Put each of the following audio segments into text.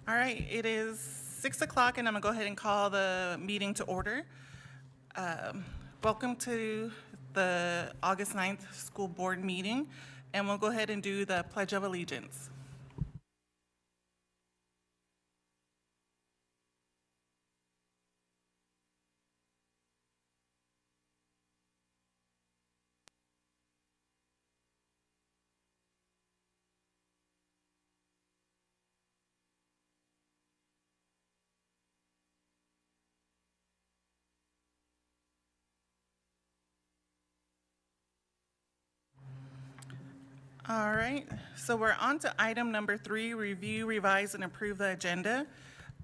All right, it is 6 o'clock, and I'm going to go ahead and call the meeting to order. Welcome to the August 9th school board meeting, and we'll go ahead and do the Pledge of Allegiance. All right, so we're on to item number 3, review, revise, and approve the agenda.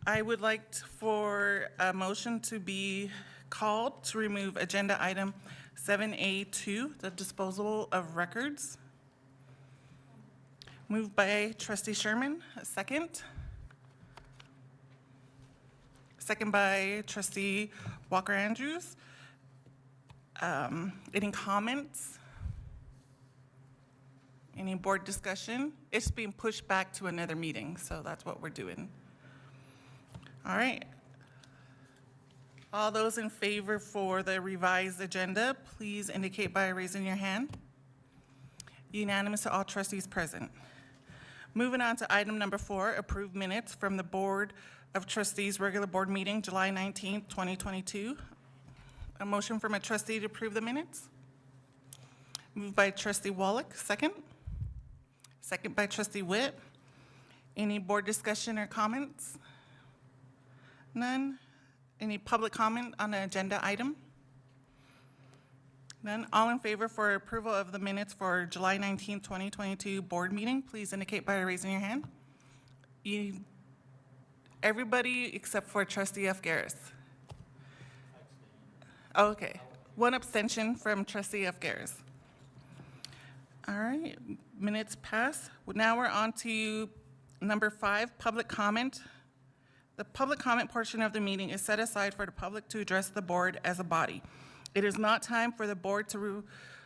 I would like for a motion to be called to remove agenda item 7A2, the disposal of records. Moved by trustee Sherman, a second. Second by trustee Walker Andrews. Any comments? Any board discussion? It's being pushed back to another meeting, so that's what we're doing. All right. All those in favor for the revised agenda, please indicate by raising your hand. Unanimous to all trustees present. Moving on to item number 4, approved minutes from the Board of Trustees regular board meeting, July 19th, 2022. A motion from a trustee to approve the minutes. Moved by trustee Wallach, second. Second by trustee Witt. Any board discussion or comments? None. Any public comment on the agenda item? None. All in favor for approval of the minutes for July 19, 2022 board meeting, please indicate by raising your hand. Everybody except for trustee F. Garris. Oh, okay. One abstention from trustee F. Garris. All right, minutes pass. Now we're on to number 5, public comment. The public comment portion of the meeting is set aside for the public to address the board as a body. It is not time for the board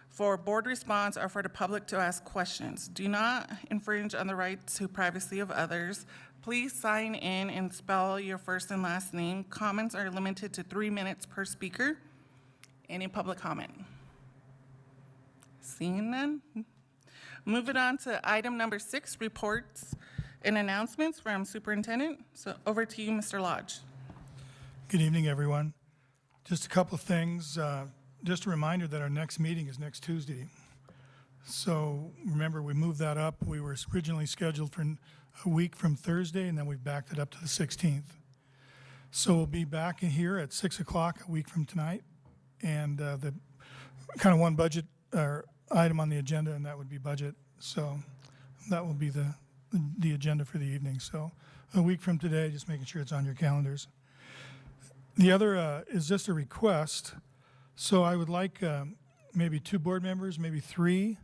for board response or for the public to ask questions. Do not infringe on the right to privacy of others. Please sign in and spell your first and last name. Comments are limited to 3 minutes per speaker. Any public comment? Seeing none. Moving on to item number 6, reports and announcements from superintendent. So over to you, Mr. Lodge. Good evening, everyone. Just a couple of things. Just a reminder that our next meeting is next Tuesday. So remember, we moved that up. We were originally scheduled for a week from Thursday, and then we backed it up to the 16th. So we'll be back in here at 6 o'clock a week from tonight. And the kind of one budget or item on the agenda, and that would be budget. So that will be the agenda for the evening. So a week from today, just making sure it's on your calendars. The other is just a request. So I would like maybe 2 board members, maybe 3,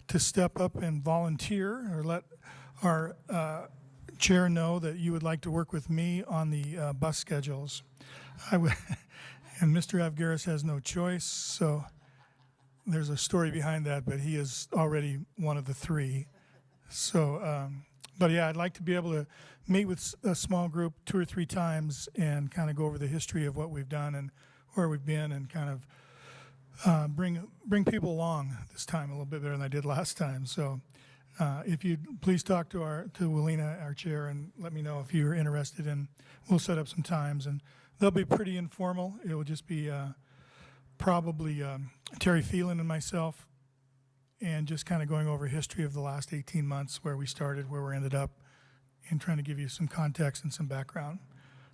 to step up and volunteer or let our chair know that you would like to work with me on the bus schedules. And Mr. Avgaris has no choice, so there's a story behind that, but he is already one of the 3. So, but yeah, I'd like to be able to meet with a small group 2 or 3 times and kind of go over the history of what we've done and where we've been, and kind of bring people along this time a little bit better than I did last time. So if you'd please talk to Willina, our chair, and let me know if you're interested, and we'll set up some times, and they'll be pretty informal. It will just be probably Terry Phelan and myself, and just kind of going over history of the last 18 months, where we started, where we ended up, and trying to give you some context and some background.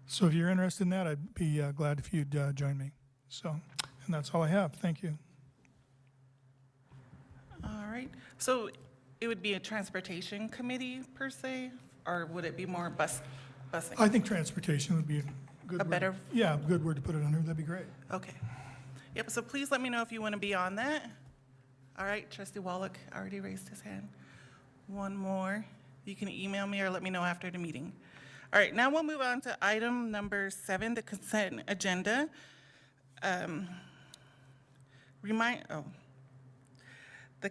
So if you're interested in that, I'd be glad if you'd join me. So, and that's all I have. Thank you. All right. So it would be a transportation committee per se, or would it be more busing? I think transportation would be a good word. Better? Yeah, good word to put it under. That'd be great. Okay. Yep, so please let me know if you want to be on that. All right, trustee Wallach already raised his hand. One more. You can email me or let me know after the meeting. All right, now we'll move on to item number 7, the consent agenda. The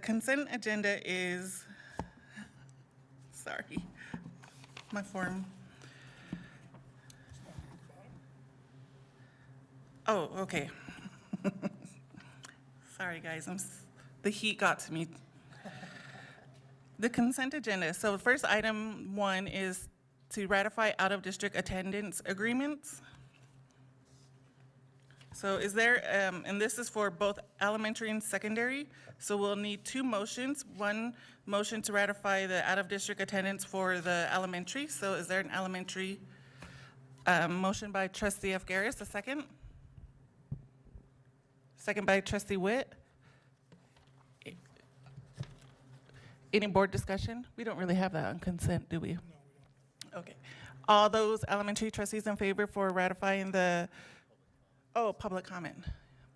consent agenda is, sorry, my form. Oh, okay. Sorry, guys, the heat got to me. The consent agenda. So first item 1 is to ratify out-of-district attendance agreements. So is there, and this is for both elementary and secondary, so we'll need 2 motions. One motion to ratify the out-of-district attendance for the elementary. So is there an elementary motion by trustee F. Garris, a second? Second by trustee Witt. Any board discussion? We don't really have that on consent, do we? No, we don't. Okay. All those elementary trustees in favor for ratifying the, public comment.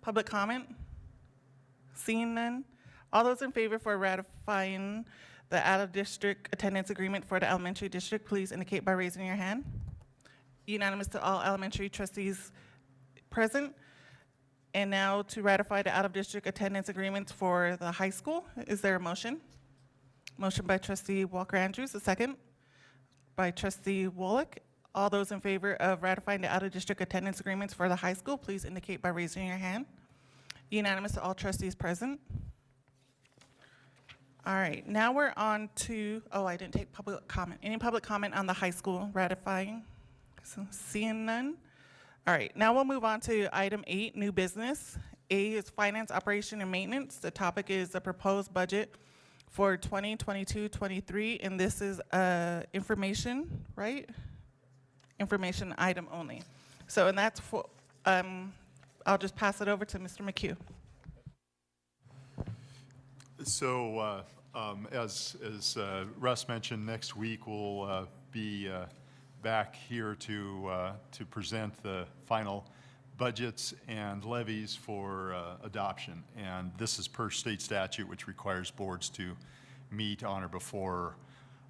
Public comment? Seeing none? All those in favor for ratifying the out-of-district attendance agreement for the elementary district, please indicate by raising your hand. Unanimous to all elementary trustees present. And now to ratify the out-of-district attendance agreements for the high school. Is there a motion? Motion by trustee Walker Andrews, a second. By trustee Woloch. All those in favor of ratifying the out-of-district attendance agreements for the high school, please indicate by raising your hand. Unanimous to all trustees present. All right, now we're on to, I didn't take public comment. Any public comment on the high school ratifying? So seeing none. All right, now we'll move on to item 8, new business. A is finance, operation, and maintenance. The topic is the proposed budget for 2022-23, and this is information, right? Information item only. So, and that's for, I'll just pass it over to Mr. McHugh. So, as Russ mentioned, next week we'll be back here to present the final budgets and levies for adoption. And this is per state statute, which requires boards to meet on or before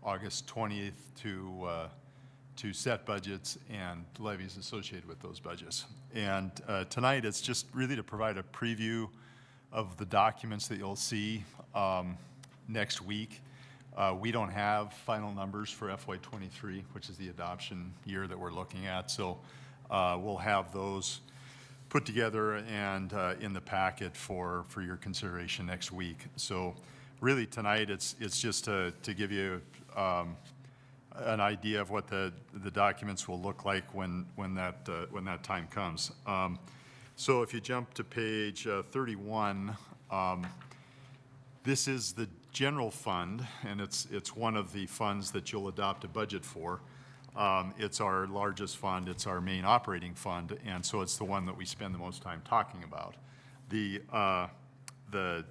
August 20th to set budgets and levies associated with those budgets. And tonight it's just really to provide a preview of the documents that you'll see next week. We don't have final numbers for FY23, which is the adoption year that we're looking at. So we'll have those put together and in the packet for your consideration next week. So really tonight it's just to give you an idea of what the documents will look like when that time comes. So if you jump to page 31, this is the general fund, and it's one of the funds that you'll adopt a budget for. It's our largest fund, it's our main operating fund, and so it's the one that we spend the most time talking about. The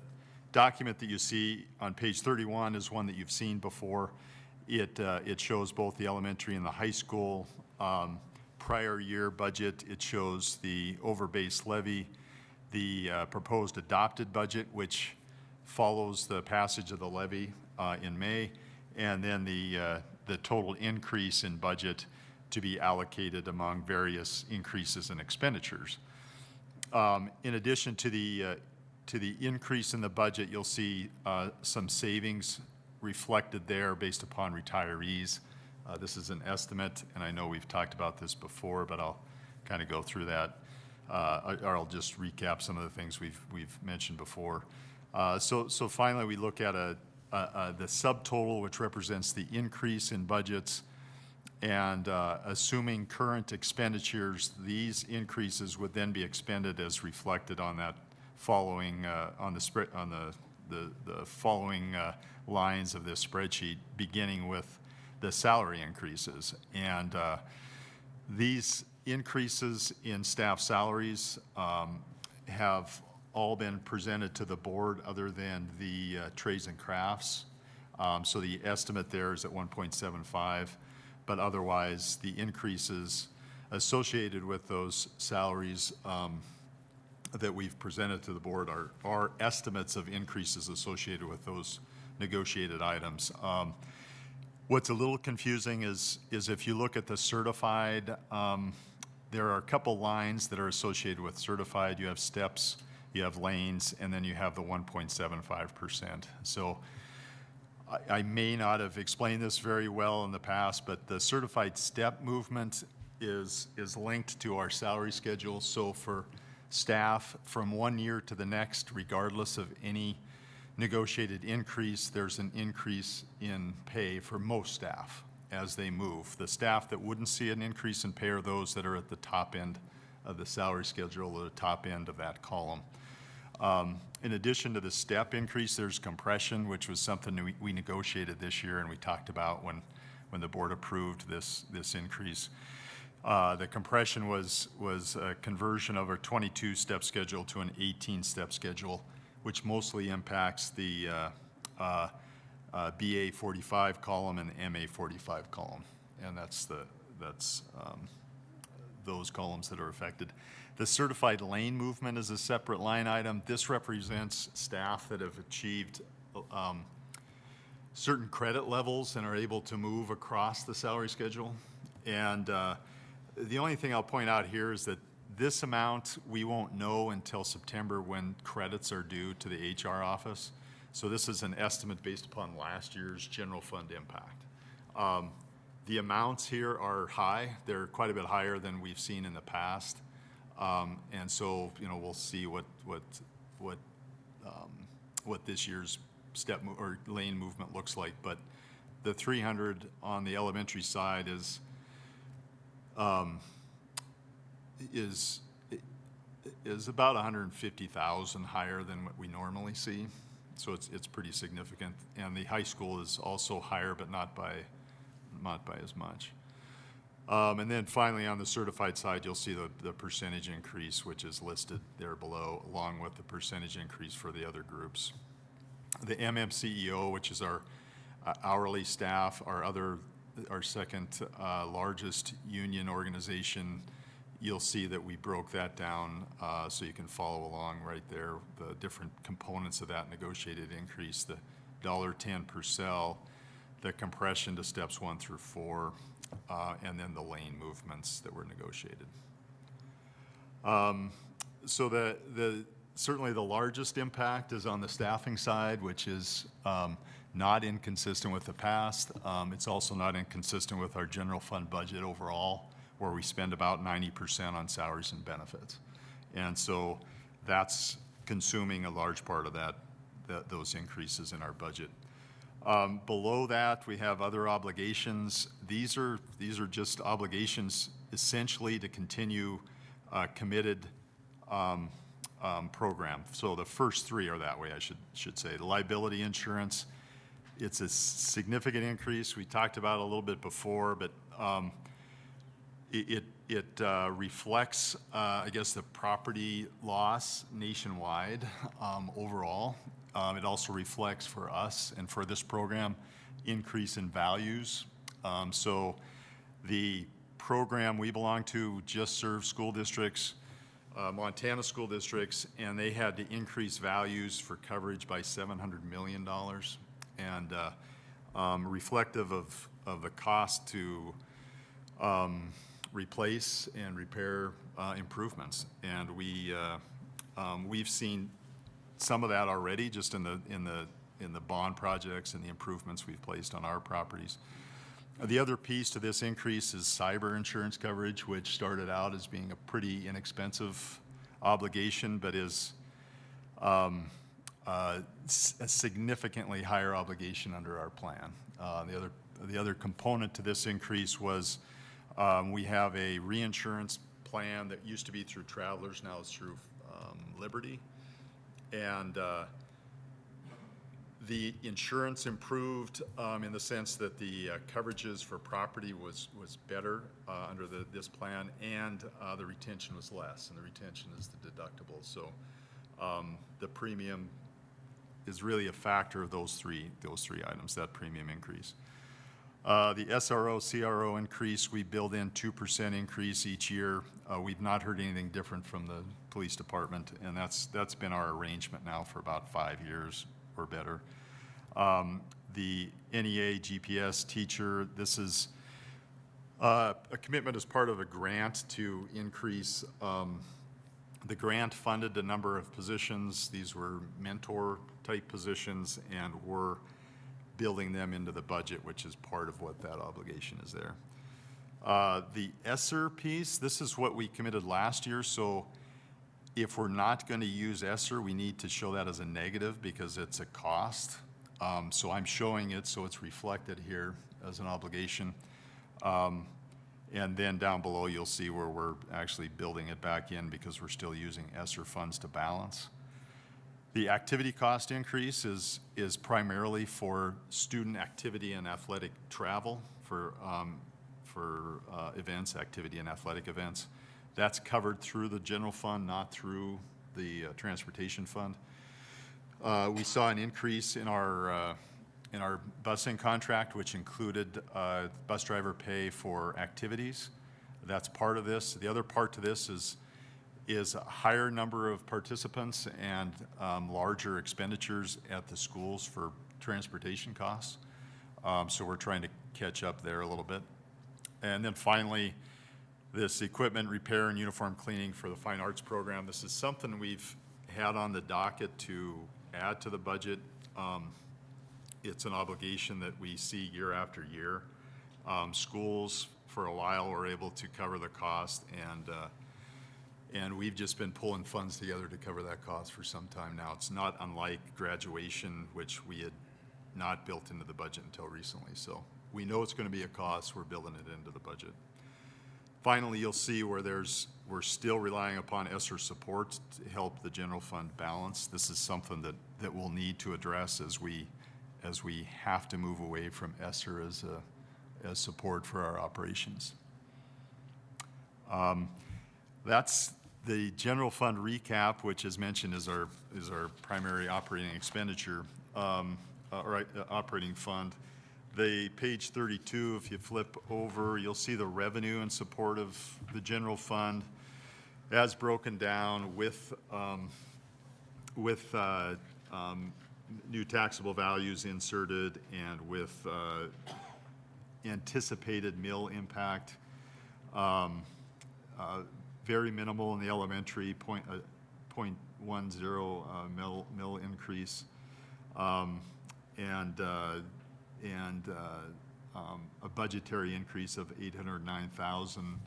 document that you see on page 31 is one that you've seen before. It shows both the elementary and the high school prior year budget. It shows the over-base levy, the proposed adopted budget, which follows the passage of the levy in May, and then the total increase in budget to be allocated among various increases in expenditures. In addition to the increase in the budget, you'll see some savings reflected there based upon retirees. This is an estimate, and I know we've talked about this before, but I'll kind of go through that, or I'll just recap some of the things we've mentioned before. So finally, we look at the subtotal, which represents the increase in budgets, and assuming current expenditures, these increases would then be expended as reflected on that following on the following lines of this spreadsheet, beginning with the salary increases. And these increases in staff salaries have all been presented to the board other than the trades and crafts. So the estimate there is at 1.75, but otherwise the increases associated with those salaries that we've presented to the board are estimates of increases associated with those negotiated items. What's a little confusing is if you look at the certified, there are a couple lines that are associated with certified. You have steps, you have lanes, and then you have the 1.75%. So I may not have explained this very well in the past, but the certified step movement is linked to our salary schedule. So for staff from one year to the next, regardless of any negotiated increase, there's an increase in pay for most staff as they move. The staff that wouldn't see an increase in pay are those that are at the top end of the salary schedule, or the top end of that column. In addition to the step increase, there's compression, which was something we negotiated this year and we talked about when the board approved this increase. The compression was a conversion of our 22-step schedule to an 18-step schedule, which mostly impacts the BA 45 column and MA 45 column, and that's those columns that are affected. The certified lane movement is a separate line item. This represents staff that have achieved certain credit levels and are able to move across the salary schedule. And the only thing I'll point out here is that this amount we won't know until September when credits are due to the HR office. So this is an estimate based upon last year's general fund impact. The amounts here are high. They're quite a bit higher than we've seen in the past. And so, we'll see what this year's or lane movement looks like. But the 300 on the elementary side is about 150,000 higher than what we normally see. So it's pretty significant. And the high school is also higher, but not by as much. And then finally, on the certified side, you'll see the percentage increase, which is listed there below, along with the percentage increase for the other groups. The MMCEO, which is our hourly staff, our second largest union organization, you'll see that we broke that down so you can follow along right there, the different components of that negotiated increase, the $1.10 per cell, the compression to steps 1 through 4, and then the lane movements that were negotiated. So certainly the largest impact is on the staffing side, which is not inconsistent with the past. It's also not inconsistent with our general fund budget overall, where we spend about 90% on salaries and benefits. And so that's consuming a large part of those increases in our budget. Below that, we have other obligations. These are just obligations essentially to continue committed program. So the first three are that way, I should say. The liability insurance, it's a significant increase. We talked about it a little bit before, but it reflects, I guess, the property loss nationwide overall. It also reflects for us and for this program increase in values. So the program we belong to just serves school districts, Montana school districts, and they had to increase values for coverage by $700 million, and reflective of the cost to replace and repair improvements. And we've seen some of that already just in the bond projects and the improvements we've placed on our properties. The other piece to this increase is cyber insurance coverage, which started out as being a pretty inexpensive obligation, but is a significantly higher obligation under our plan. The other component to this increase was we have a reinsurance plan that used to be through Travelers, now it's through Liberty. And the insurance improved in the sense that the coverages for property was better under this plan, and the retention was less, and the retention is the deductible. So the premium is really a factor of those three items, that premium increase. The SRO, CRO increase, we build in 2% increase each year. We've not heard anything different from the police department, and that's been our arrangement now for about 5 years or better. The NEA GPS teacher, this is a commitment as part of a grant to increase. The grant funded a number of positions. These were mentor-type positions, and we're building them into the budget, which is part of what that obligation is there. The ESSER piece, this is what we committed last year, so If we're not going to use ESSER, we need to show that as a negative because it's a cost. So I'm showing it so it's reflected here as an obligation. And then down below, you'll see where we're actually building it back in because we're still using ESSER funds to balance. The activity cost increase is primarily for student activity and athletic travel for events, activity and athletic events. That's covered through the general fund, not through the transportation fund. We saw an increase in our busing contract, which included bus driver pay for activities. That's part of this. The other part to this is a higher number of participants and larger expenditures at the schools for transportation costs. So we're trying to catch up there a little bit. And then finally, this equipment repair and uniform cleaning for the fine arts program. This is something we've had on the docket to add to the budget. It's an obligation that we see year after year. Schools, for a while, were able to cover the cost, and we've just been pulling funds together to cover that cost for some time now. It's not unlike graduation, which we had not built into the budget until recently. So we know it's going to be a cost. We're building it into the budget. Finally, you'll see where we're still relying upon ESSER support to help the general fund balance. This is something that we'll need to address as we have to move away from ESSER as support for our operations. That's the general fund recap, which, as mentioned, is our primary operating expenditure or operating fund. The page 32, if you flip over, you'll see the revenue in support of the general fund as broken down with new taxable values inserted and with anticipated mill impact. Very minimal in the elementary, 0.10 mill increase, and a budgetary increase of $809,000.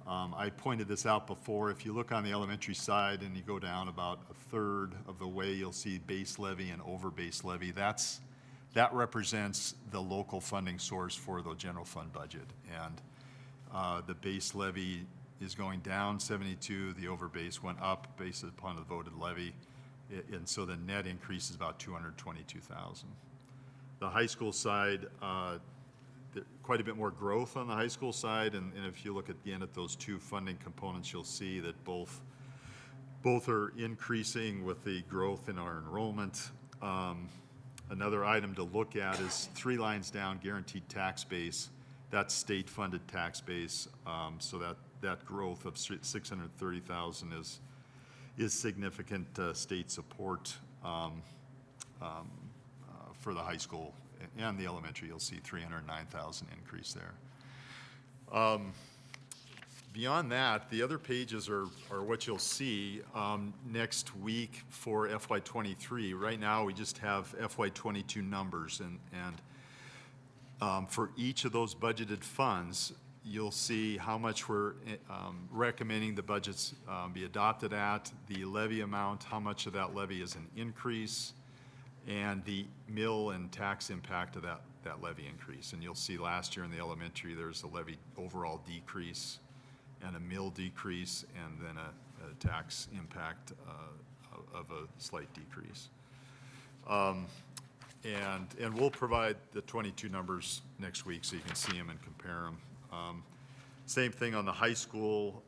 I pointed this out before. If you look on the elementary side and you go down about a third of the way, you'll see base levy and over base levy. That represents the local funding source for the general fund budget. And the base levy is going down 72, the over base went up based upon the voted levy. And so the net increase is about $222,000. The high school side, quite a bit more growth on the high school side, and if you look again at those two funding components, you'll see that both are increasing with the growth in our enrollment. Another item to look at is 3 lines down, guaranteed tax base. That's state-funded tax base, so that growth of $630,000 is significant state support. For the high school and the elementary, you'll see $309,000 increase there. Beyond that, the other pages are what you'll see next week for FY23. Right now, we just have FY22 numbers, and for each of those budgeted funds, you'll see how much we're recommending the budgets be adopted at, the levy amount, how much of that levy is an increase, and the mill and tax impact of that levy increase. And you'll see last year in the elementary, there's a levy overall decrease and a mill decrease, and then a tax impact of a slight decrease. And we'll provide the 22 numbers next week so you can see them and compare them. Same thing on the high school.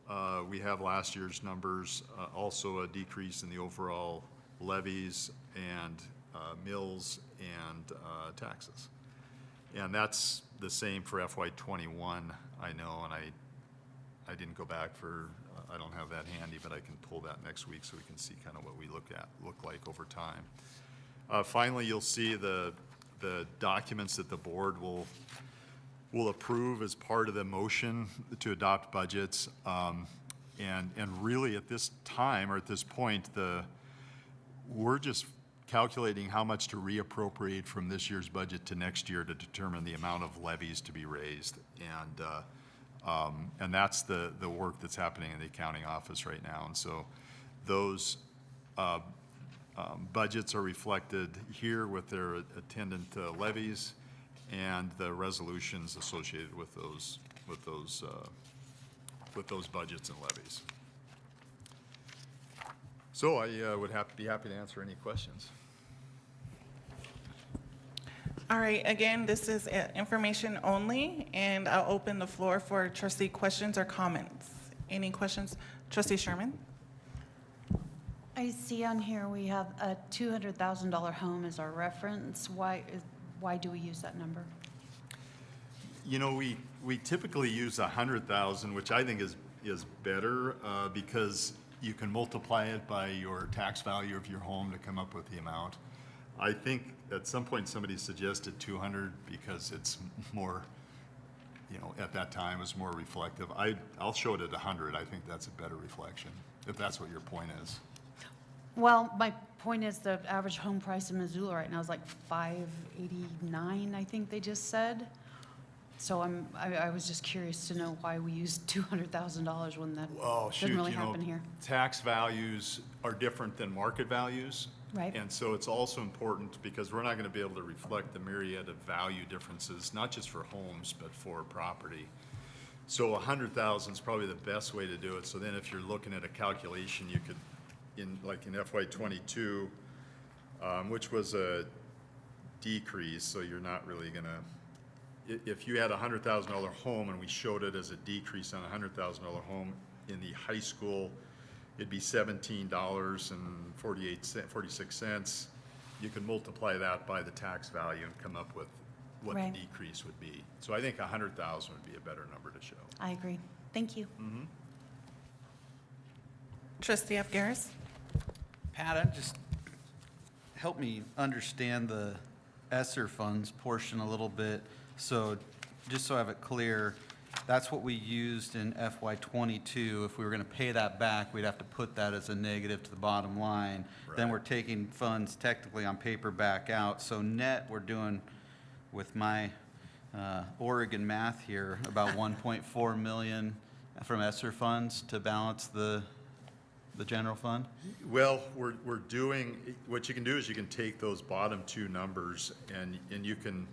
We have last year's numbers, also a decrease in the overall levies and mills and taxes. And that's the same for FY21, I know, and I didn't go back for, I don't have that handy, but I can pull that next week so we can see kind of what we look like over time. Finally, you'll see the documents that the board will approve as part of the motion to adopt budgets. And really at this time, or at this point, we're just calculating how much to reappropriate from this year's budget to next year to determine the amount of levies to be raised. And that's the work that's happening in the accounting office right now. And so those budgets are reflected here with their attendant levies and the resolutions associated with those budgets and levies. So I would be happy to answer any questions. All right, again, this is information only, and I'll open the floor for trustee questions or comments. Any questions? Trustee Sherman? I see on here we have a $200,000 home as our reference. Why do we use that number? You know, we typically use 100,000, which I think is better because you can multiply it by your tax value of your home to come up with the amount. I think at some point somebody suggested 200 because it's more, you know, at that time was more reflective. I'll show it at 100. I think that's a better reflection, if that's what your point is. Well, my point is the average home price in Missoula right now is like $589, I think they just said. So I was just curious to know why we use $200,000 when that doesn't really happen here. Tax values are different than market values. Right. And so it's also important because we're not going to be able to reflect the myriad of value differences, not just for homes, but for property. So 100,000 is probably the best way to do it. So then if you're looking at a calculation, you could, in FY22, which was a decrease, so you're not really going to, if you had a $100,000 home and we showed it as a decrease on a $100,000 home in the high school, it'd be $17.46. You can multiply that by the tax value and come up with what Right. the decrease would be. So I think 100,000 would be a better number to show. I agree. Thank you. Trustee Afgaris? Pat, just help me understand the ESSER funds portion a little bit. So just so I have it clear, that's what we used in FY22. If we were going to pay that back, we'd have to put that as a negative to the bottom line. Then Right. we're taking funds technically on paper back out. So net, we're doing, with my Oregon math here, about 1.4 million from ESSER funds to balance the general fund? Well, we're doing, what you can do is you can take those bottom two numbers and you can,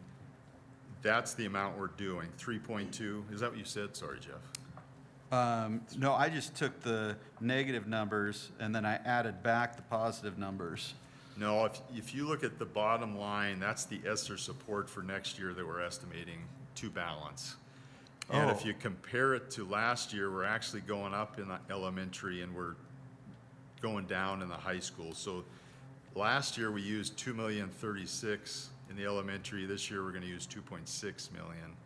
that's the amount we're doing, 3.2. Is that what you said? Sorry, Jeff. No, I just took the negative numbers and then I added back the positive numbers. No, if you look at the bottom line, that's the ESSER support for next year that we're estimating to balance. And if Oh. you compare it to last year, we're actually going up in the elementary and we're going down in the high school. So last year we used $2,036,000 in the elementary. This year we're going to use $2.6 million.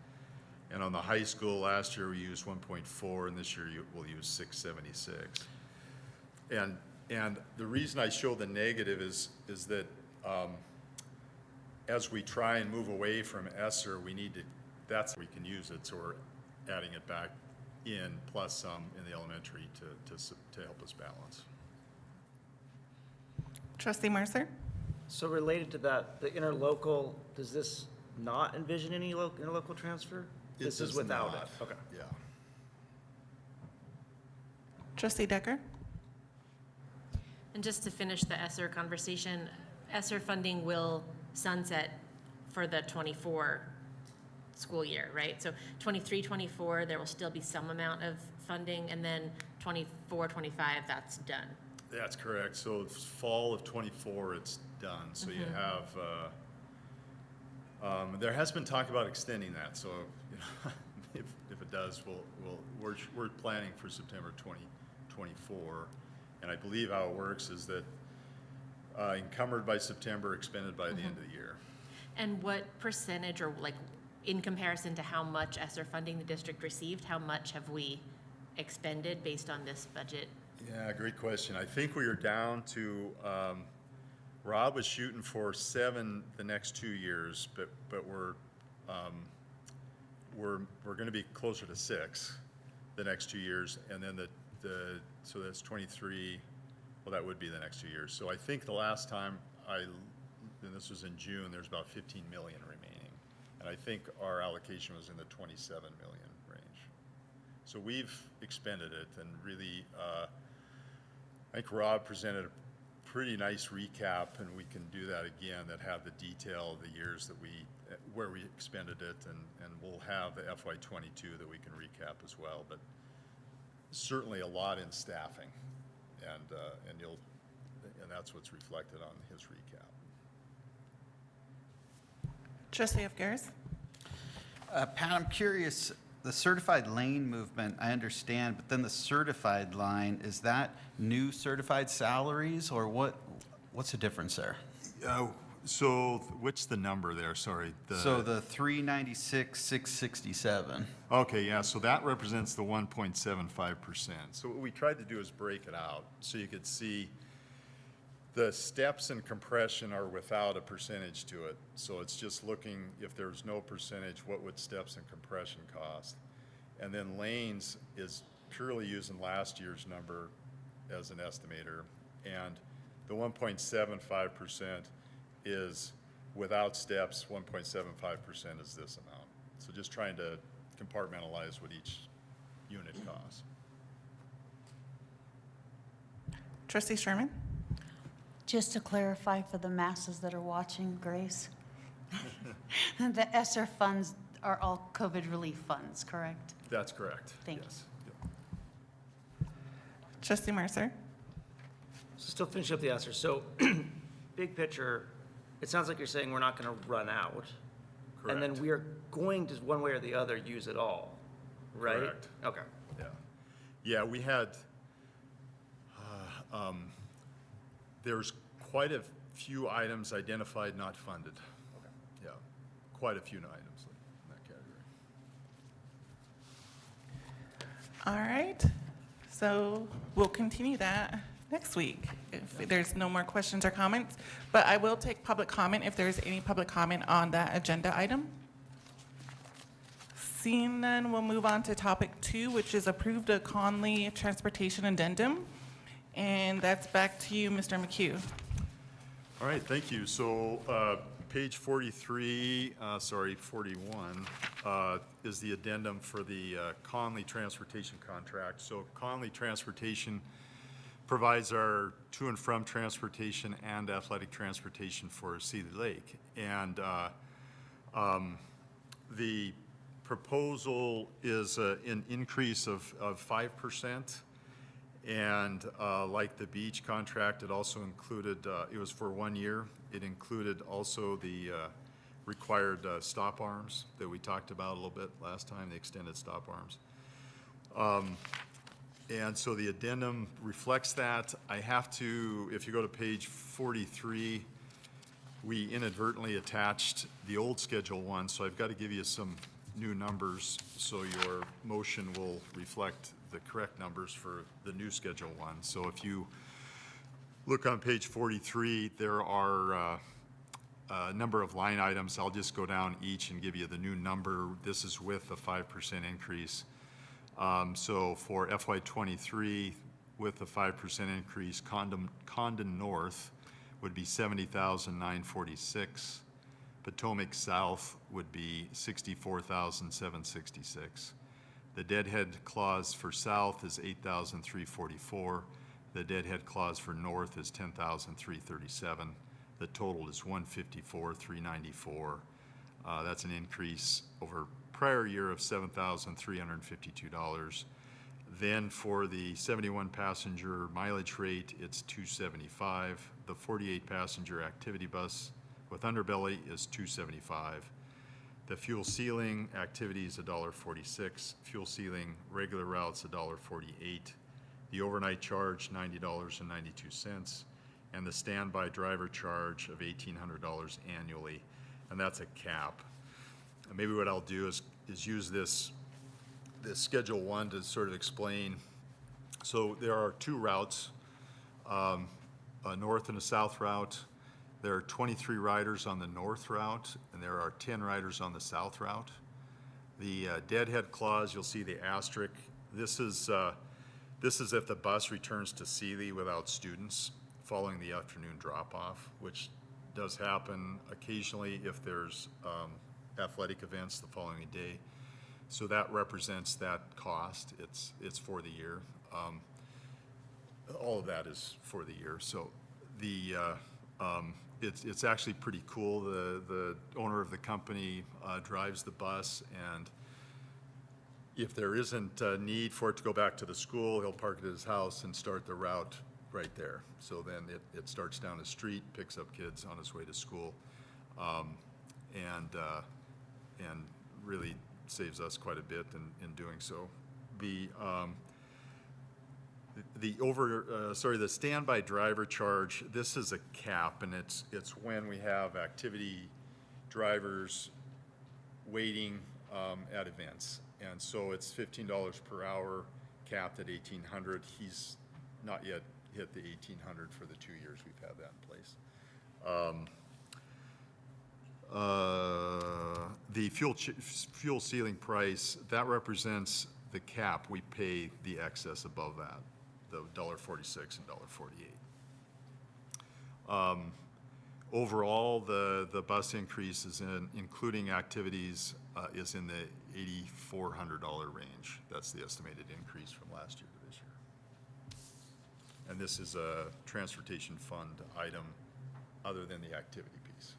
And on the high school, last year we used 1.4, and this year we'll use 676. And the reason I show the negative is that as we try and move away from ESSER, we need to, that's how we can use it. So we're adding it back in plus some in the elementary to help us balance. Trustee Mercer? So related to that, the interlocal, does this not envision any interlocal transfer? This is does without not. it? Okay. Yeah. Trustee Decker? And just to finish the ESSER conversation, ESSER funding will sunset for the 24 school year, right? So 23, 24, there will still be some amount of funding, and then 24, 25, that's done. That's correct. So it's fall of '24, it's done. So you have, there has been talk about extending that. So you know, if it does, we're planning for September 2024. And I believe how it works is that encumbered by September, expended by the end of the year. And what percentage, or like in comparison to how much ESSER funding the district received, how much have we expended based on this budget? Yeah, great question. I think we are down to, Rob was shooting for 7 the next 2 years, but we're going to be closer to 6 the next 2 years, and then so that's 23. Well, that would be the next 2 years. So I think the last time and this was in June, there's about 15 million remaining, and I think our allocation was in the 27 million range. So we've expended it, and really, think Rob presented a pretty nice recap, and we can do that again, that have the detail of the years that where we expended it, and we'll have the FY '22 that we can recap as well, but certainly a lot in staffing, and that's what's reflected on his recap. Trustee of Garris? Pat, I'm curious, the certified lane movement, I understand, but then the certified line, is that new certified salaries, or what's the difference there? So what's the number there? Sorry. So the 396, 667. Okay, yeah, so that represents the 1.75%. So what we tried to do is break it out so you could see the steps and compression are without a percentage to it. So it's just looking, if there's no percentage, what would steps and compression cost? And then lanes is purely using last year's number as an estimator. And the 1.75% is without steps, 1.75% is this amount. So just trying to compartmentalize what each unit costs. Trustee Sherman? Just to clarify for the masses that are watching, Grace, the ESSER funds are all COVID relief funds, correct? That's correct. Thank Yes. Trustee Mercer? So still finish up the answer. So, big picture, it sounds like you're saying we're not going to run out. And then Correct. we are going to, one way or the other, use it all, right? Correct. Okay. Yeah. Yeah, we had, there's quite a few items identified not funded. Okay. Yeah, quite a few items in that category. All right, so we'll continue that next week if there's no more questions or comments. But I will take public comment if there's any public comment on that agenda item. Seeing none, we'll move on to topic 2, which is approved a Conley Transportation Addendum. And that's back to you, Mr. McHugh. All right, thank you. So page 41, is the addendum for the Conley Transportation contract. So Conley Transportation provides our to and from transportation and athletic transportation for Seeley Lake. And the proposal is an increase of 5%. And like the beach contract, it also included, it was for 1 year. It included also the required stop arms that we talked about a little bit last time, the extended stop arms. And so the addendum reflects that. I have to, if you go to page 43, we inadvertently attached the old Schedule 1, so I've got to give you some new numbers so your motion will reflect the correct numbers for the new Schedule 1. So if you look on page 43, there are a number of line items. I'll just go down each and give you the new number. This is with a 5% increase. So for FY '23, with the 5% increase, Condon North would be $70,946. Potomac South would be $64,766. The deadhead clause for South is $8,344. The deadhead clause for North is $10,337. The total is $154,394. That's an increase over prior year of $7,352. Then for the 71 passenger mileage rate, it's $275. The 48 passenger activity bus with underbelly is $275. The fuel ceiling activity is $1.46. Fuel ceiling regular routes $1.48. The overnight charge $90.92, and the standby driver charge of $1,800 annually, and that's a cap. And maybe what I'll do is use this Schedule 1 to sort of explain. So there are two routes, a north and a south route. There are 23 riders on the north route, and there are 10 riders on the south route. The deadhead clause, you'll see the asterisk. This is if the bus returns to Seeley without students following the afternoon drop-off, which does happen occasionally if there's athletic events the following day. So that represents that cost. It's for the year. all of that is for the year. So it's actually pretty cool. The owner of the company drives the bus, and if there isn't a need for it to go back to the school, he'll park it at his house and start the route right there. So then it starts down the street, picks up kids on his way to school, and really saves us quite a bit in doing so. The standby driver charge, this is a cap, and it's when we have activity drivers waiting at events. And so it's $15 per hour, capped at $1,800. He's not yet hit the $1,800 for the 2 years we've had that in place. The fuel ceiling price, that represents the cap. We pay the excess above that, the $1.46 and $1.48. Overall, the bus increase is including activities, is in the $8,400 range. That's the estimated increase from last year to this year. And this is a transportation fund item other than the activity piece.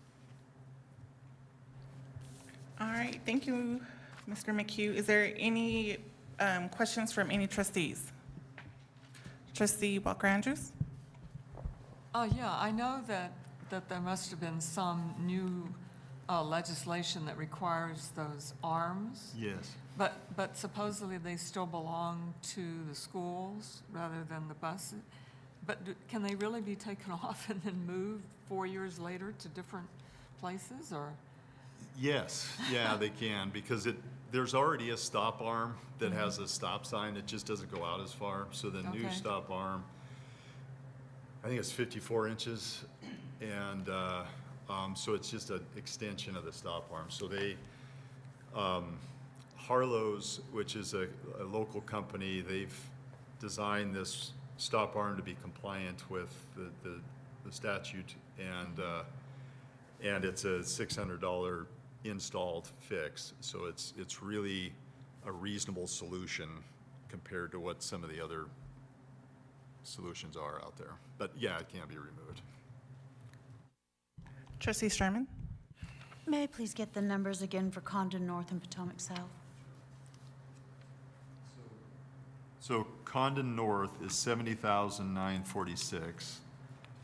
All right, thank you, Mr. McHugh. Is there any questions from any trustees? Trustee Walker-Andrews? Yeah, I know that there must have been some new legislation that requires those arms, Yes. but supposedly they still belong to the schools rather than the buses. But can they really be taken off and then moved 4 years later to different places, or? Yes, yeah, they can, because there's already a stop arm that has a stop sign. It just doesn't go out as far. So the new Okay. stop arm, I think it's 54 inches, and so it's just an extension of the stop arm. So Harlow's, which is a local company, they've designed this stop arm to be compliant with the statute, and it's a $600 installed fix. So it's really a reasonable solution compared to what some of the other solutions are out there. But yeah, it can be removed. Trustee Sherman? May I please get the numbers again for Condon North and Potomac South? So Condon North is $70,946,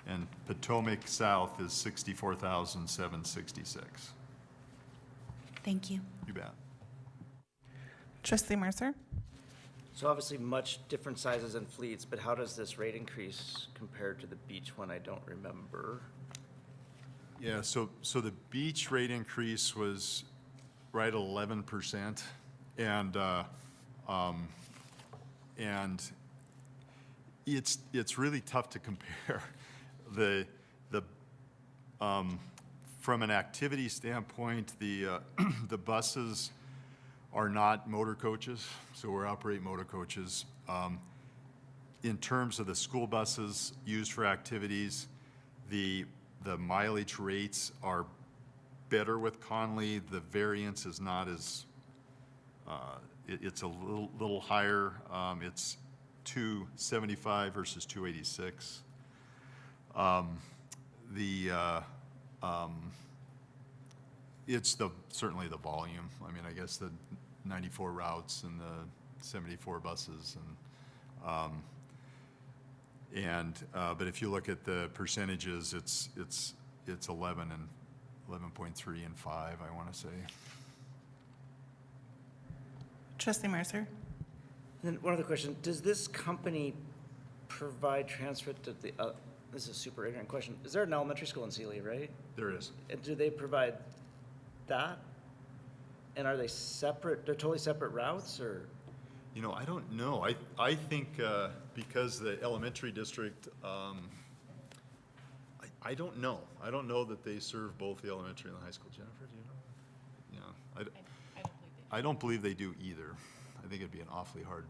and Potomac South is $64,766. Thank you. You bet. Trustee Mercer? So obviously much different sizes and fleets, but how does this rate increase compare to the beach one? I don't remember. Yeah, so the beach rate increase was right at 11%, and it's really tough to compare the from an activity standpoint, the buses are not motor coaches, so we operate motor coaches. In terms of the school buses used for activities, the mileage rates are better with Conley. The variance is not as, it's a little higher. It's 275 versus 286. It's certainly the volume. I mean, I guess the 94 routes and the 74 buses, but if you look at the percentages, it's 11 and 11.3 and 5, I want to say. Trustee Mercer? And then one other question, does this company provide transfer to the, this is a super ignorant question, is there an elementary school in Sealy, right? There is. And do they provide that? And are they separate, they're totally separate routes, or? You know, I don't know. I think because the elementary district, I don't know. I don't know that they serve both the elementary and the high school. Jennifer, do you know? Yeah, I don't believe they do either. I think it'd be an awfully hard.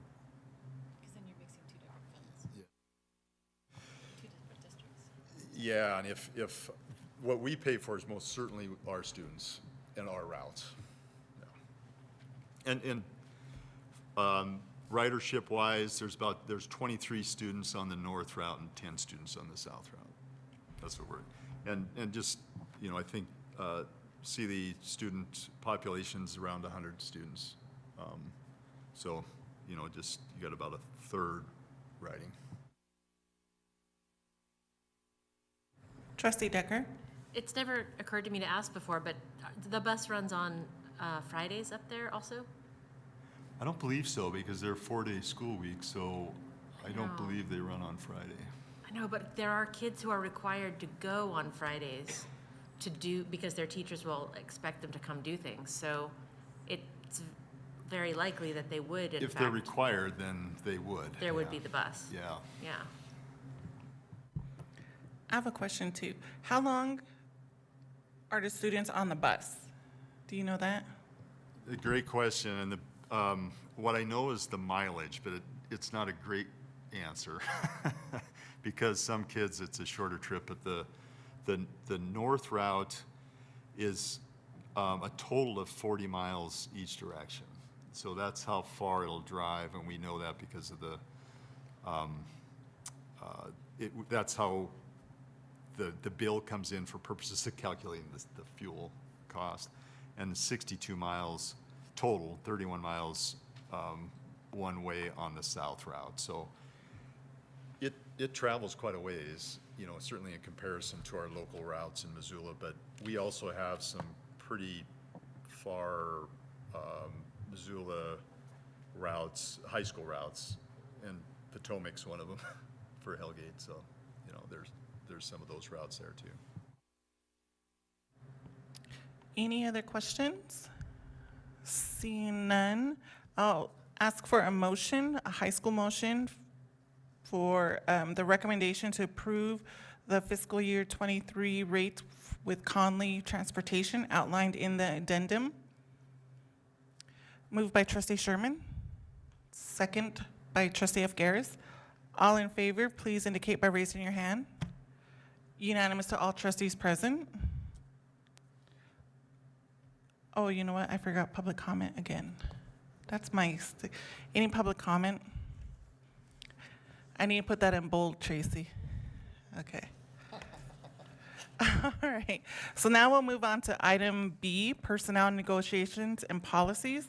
Because then you're mixing two different funds. Yeah. Two different districts. Yeah, and if what we pay for is most certainly our students and our routes. Yeah. And ridership-wise, there's 23 students on the north route and 10 students on the south route. That's what we're, and just, you know, I think, see the student population's around 100 students. So, you know, just, you got about a third riding. Trustee Decker? It's never occurred to me to ask before, but the bus runs on Fridays up there also? I don't believe so, because they're 4-day school weeks, so I don't No. believe they run on Friday. I know, but there are kids who are required to go on Fridays to do, because their teachers will expect them to come do things. So it's very likely that they would, in fact. If they're required, then they would. There would yeah. be the bus. Yeah. Yeah. I have a question too. How long are the students on the bus? Do you know that? A great question, and what I know is the mileage, but it's not a great answer. Because some kids, it's a shorter trip, but the north route is a total of 40 miles each direction. So that's how far it'll drive, and we know that because of the, that's how the bill comes in for purposes of calculating the fuel cost. And 62 miles total, 31 miles one way on the south route. So it travels quite a ways, you know, certainly in comparison to our local routes in Missoula, but we also have some pretty far Missoula routes, high school routes, and Potomac's one of them for Hellgate, so, you know, there's some of those routes there too. Any other questions? Seeing none, I'll ask for a motion, a high school motion for the recommendation to approve the fiscal year 23 rate with Conley Transportation outlined in the addendum. Moved by Trustee Sherman, second by Trustee Afgaris. All in favor, please indicate by raising your hand. Unanimous to all trustees present. Oh, you know what? I forgot public comment again. That's any public comment? I need to put that in bold, Tracy. Okay. All right. So now we'll move on to item B, personnel negotiations and policies.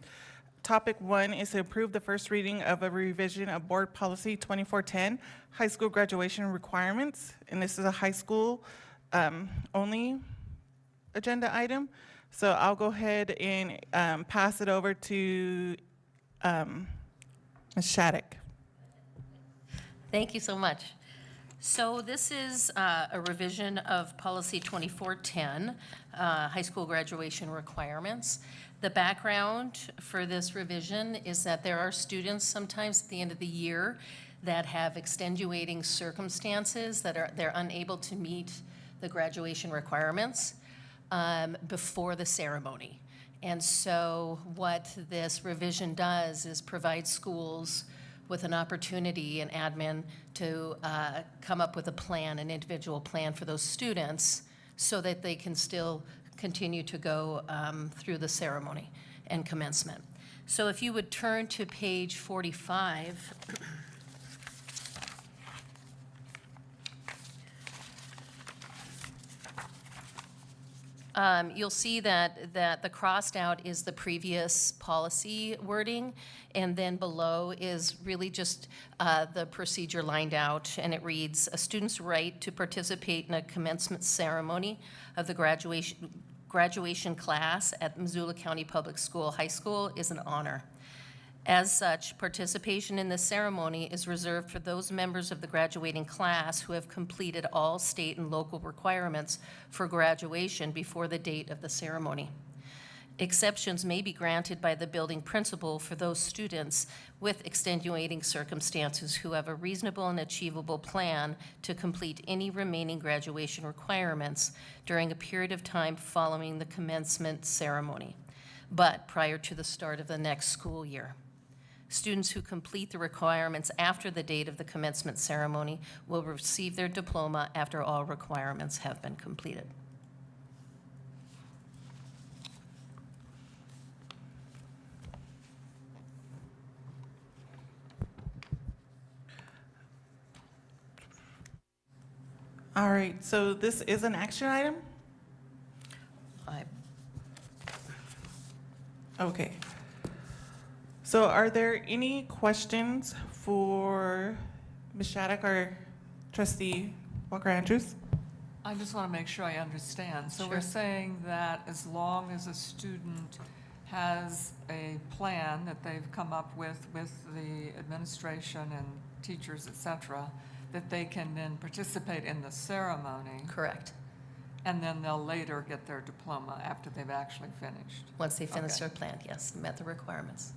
Topic 1 is to approve the first reading of a revision of Board Policy 2410, high school graduation requirements. And this is a high school only agenda item. So I'll go ahead and pass it over to Ms. Shattuck. Thank you so much. So this is a revision of Policy 2410, high school graduation requirements. The background for this revision is that there are students sometimes at the end of the year that have extenuating circumstances that they're unable to meet the graduation requirements before the ceremony. And so what this revision does is provide schools with an opportunity and admin to come up with a plan, an individual plan for those students so that they can still continue to go through the ceremony and commencement. So if you would turn to page 45. You'll see that the crossed out is the previous policy wording, and then below is really just the procedure lined out, and it reads, "A student's right to participate in a commencement ceremony of the graduation class at Missoula County Public School High School is an honor. As such, participation in this ceremony is reserved for those members of the graduating class who have completed all state and local requirements for graduation before the date of the ceremony. Exceptions may be granted by the building principal for those students with extenuating circumstances who have a reasonable and achievable plan to complete any remaining graduation requirements during a period of time following the commencement ceremony, but prior to the start of the next school year. Students who complete the requirements after the date of the commencement ceremony will receive their diploma after all requirements have been completed." All right, so this is an action item? I- Okay. So are there any questions for Ms. Shattuck or Trustee Walker Andrews? I just want to make sure I understand. So we're Sure. saying that as long as a student has a plan that they've come up with the administration and teachers, et cetera, that they can then participate in the ceremony, Correct. and then they'll later get their diploma after they've actually finished. Once they finish Okay. their plan, yes, met the requirements.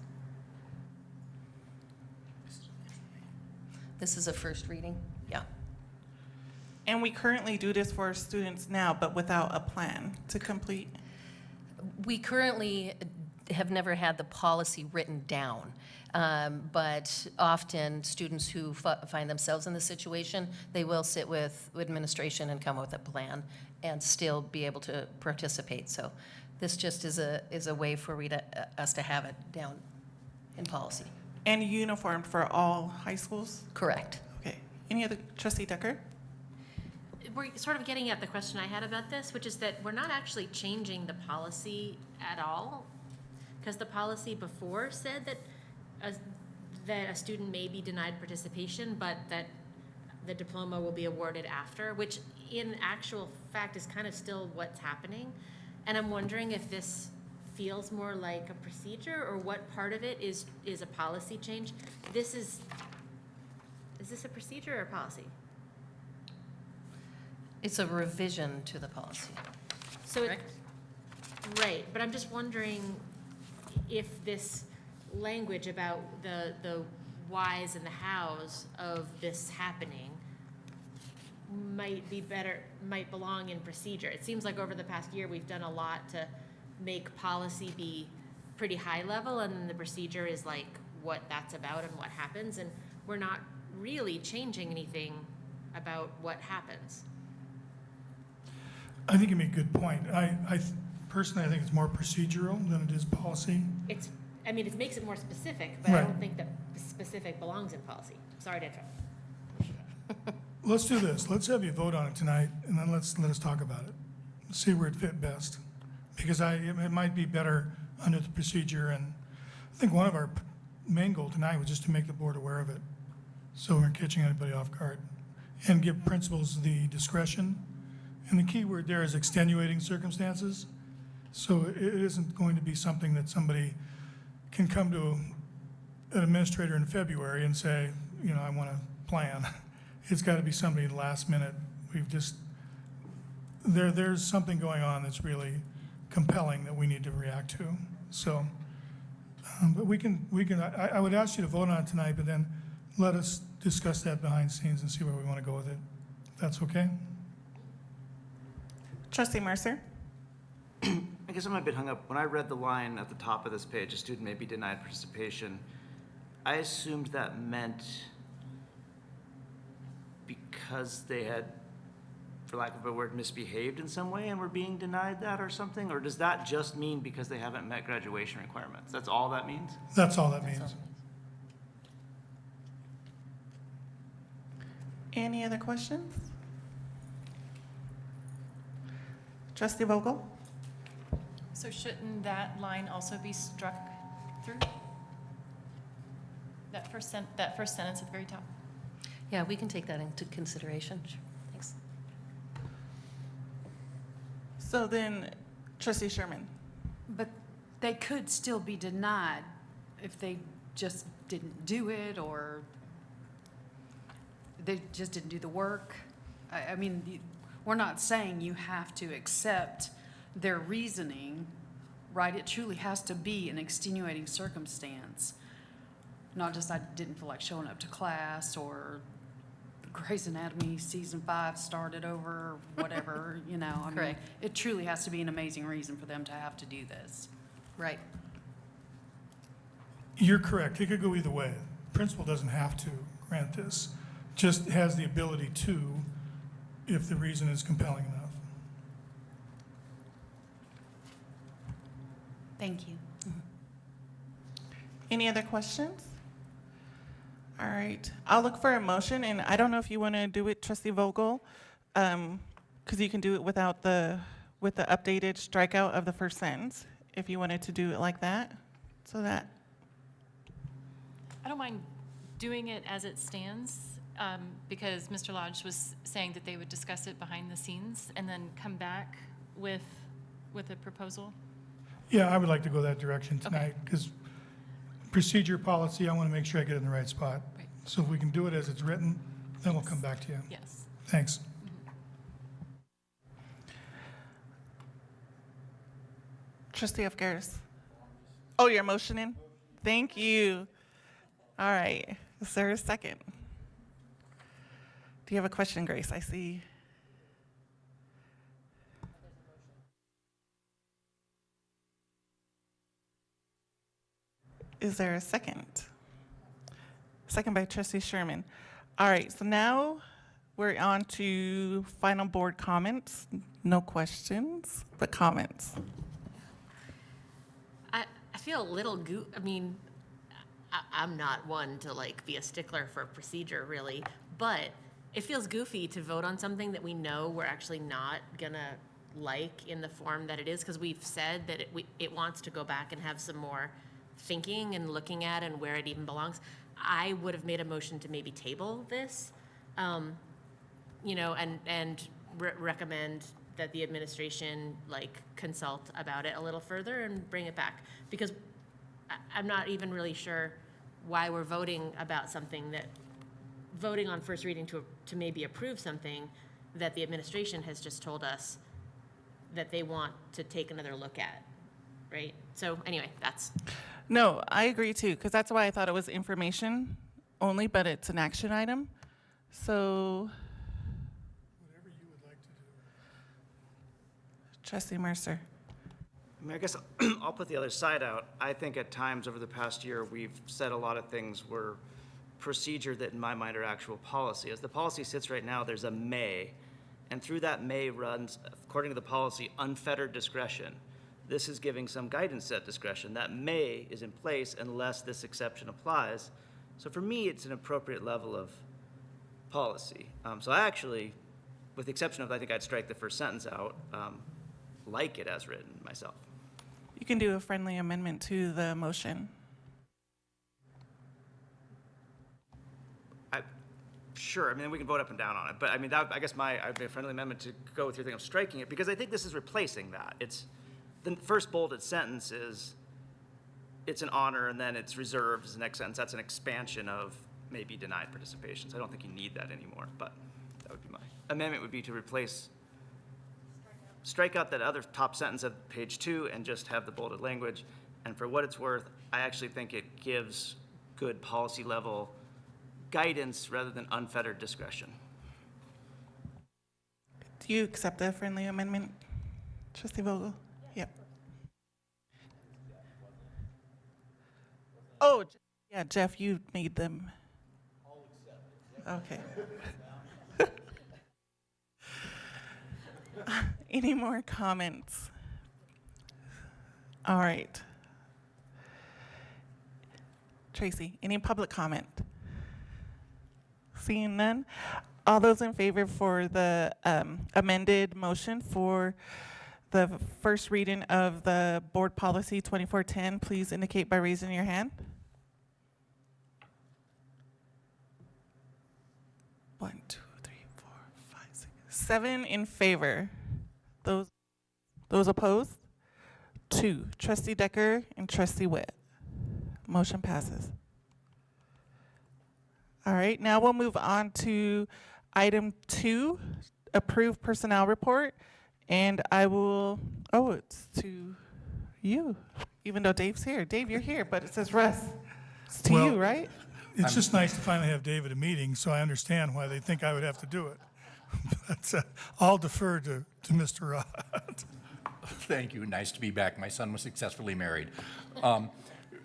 This is a first reading? Yeah. And we currently do this for students now, but without a plan to complete? We currently have never had the policy written down, but often students who find themselves in this situation, they will sit with administration and come up with a plan and still be able to participate. So this just is a way for us to have it down in policy. And uniformed for all high schools? Correct. Okay. Any other, Trustee Decker? We're sort of getting at the question I had about this, which is that we're not actually changing the policy at all. Because the policy before said that a student may be denied participation, but that the diploma will be awarded after, which in actual fact is kind of still what's happening. And I'm wondering if this feels more like a procedure, or what part of it is a policy change. Is this a procedure or a policy? It's a revision to the policy. So it, Correct. right, but I'm just wondering if this language about the whys and the hows of this happening might belong in procedure. It seems like over the past year, we've done a lot to make policy be pretty high level, and then the procedure is like what that's about and what happens, and we're not really changing anything about what happens. I think you make a good point. Personally, I think it's more procedural than it is policy. It makes it more specific, but I Right. don't think that specific belongs in policy. Sorry to interrupt. Let's do this. Let's have you vote on it tonight, and then let us talk about it. See where it fit best. Because it might be better under the procedure, and I think one of our main goal tonight was just to make the board aware of it, so we weren't catching anybody off guard, and give principals the discretion. And the key word there is extenuating circumstances. So it isn't going to be something that somebody can come to an administrator in February and say, I want a plan. It's got to be somebody last minute. There's something going on that's really compelling that we need to react to. So, but I would ask you to vote on it tonight, but then let us discuss that behind the scenes and see where we want to go with it. If that's okay? Trustee Mercer? I guess I'm a bit hung up. When I read the line at the top of this page, a student may be denied participation, I assumed that meant because they had, for lack of a word, misbehaved in some way and were being denied that or something? Or does that just mean because they haven't met graduation requirements? That's all that means? That's all that That's means. all. Any other questions? Trustee Vogel? So shouldn't that line also be struck through? That first sentence at the very top? Yeah, we can take that into consideration. Sure. Thanks. So then, Trustee Sherman? But they could still be denied if they just didn't do it, or they just didn't do the work. I mean, we're not saying you have to accept their reasoning, right? It truly has to be an extenuating circumstance, not just I didn't feel like showing up to class, or Grey's Anatomy season 5 started over, whatever, I mean, Correct. it truly has to be an amazing reason for them to have to do this. Right. You're correct. It could go either way. Principal doesn't have to grant this, just has the ability to if the reason is compelling enough. Thank you. Any other questions? All right, I'll look for a motion, and I don't know if you want to do it, Trustee Vogel, because you can do it with the updated strikeout of the first sentence, if you wanted to do it like that, so that, I don't mind doing it as it stands, because Mr. Lodge was saying that they would discuss it behind the scenes and then come back with a proposal. Yeah, I would like to go that direction Okay. tonight, because procedure policy, I want to make sure I get it in the right spot. Right. So if we can do it as it's written, then we'll come back to you. Yes. Thanks. Trustee Ofgeris. Oh, you're motioning? Thank you. All right, is there a second? Do you have a question, Grace? I see. Is there a second? Second by Trustee Sherman. All right, so now we're on to final board comments. No questions, but comments. I feel a little I mean, I'm not one to like be a stickler for procedure really, but it feels goofy to vote on something that we know we're actually not gonna like in the form that it is, because we've said that it wants to go back and have some more thinking and looking at and where it even belongs. I would have made a motion to maybe table this, you know, and recommend that the administration like consult about it a little further and bring it back, because I'm not even really sure why we're voting about something that, voting on first reading to maybe approve something that the administration has just told us that they want to take another look at, right? So anyway, that's. No, I agree too, because that's why I thought it was information only, but it's an action item. So. Whatever you would like to do. Trustee Mercer. I mean, I guess I'll put the other side out. I think at times over the past year, we've said a lot of things were procedure that in my mind are actual policy. As the policy sits right now, there's a may, and through that may runs, according to the policy, unfettered discretion. This is giving some guidance at discretion. That may is in place unless this exception applies. So for me, it's an appropriate level of policy. So I actually, with the exception of, I think I'd strike the first sentence out, like it as written myself. You can do a friendly amendment to the motion. Sure, I mean, we can vote up and down on it, but I mean, I guess I'd be a friendly amendment to go with your thing of striking it, because I think this is replacing that. It's, the first bolded sentence is, it's an honor, and then it's reserved as the next sentence. That's an expansion of maybe denied participation, so I don't think you need that anymore, but that would be my amendment, would be to replace, strike out that other top sentence of page 2 and just have the bolded language. And for what it's worth, I actually think it gives good policy level guidance rather than unfettered discretion. Do you accept the friendly amendment, Trustee Vogel? Yep. Oh, yeah, Jeff, you made them. I'll accept it. Okay. Any more comments? All right. Tracy, any public comment? Seeing none, all those in favor for the amended motion for the first reading of the Board Policy 2410, please indicate by raising your hand. 1, 2, 3, 4, 5, 6, 7 in favor. Those opposed? 2. Trustee Decker and Trustee Witt. Motion passes. All right, now we'll move on to item 2, approved personnel report. And I will, oh, it's to you, even though Dave's here. Dave, you're here, but it says Russ. It's to you, right? It's just nice to finally have Dave at a meeting, so I understand why they think I would have to do it. But I'll defer to Mr. Rod. Thank you. Nice to be back. My son was successfully married.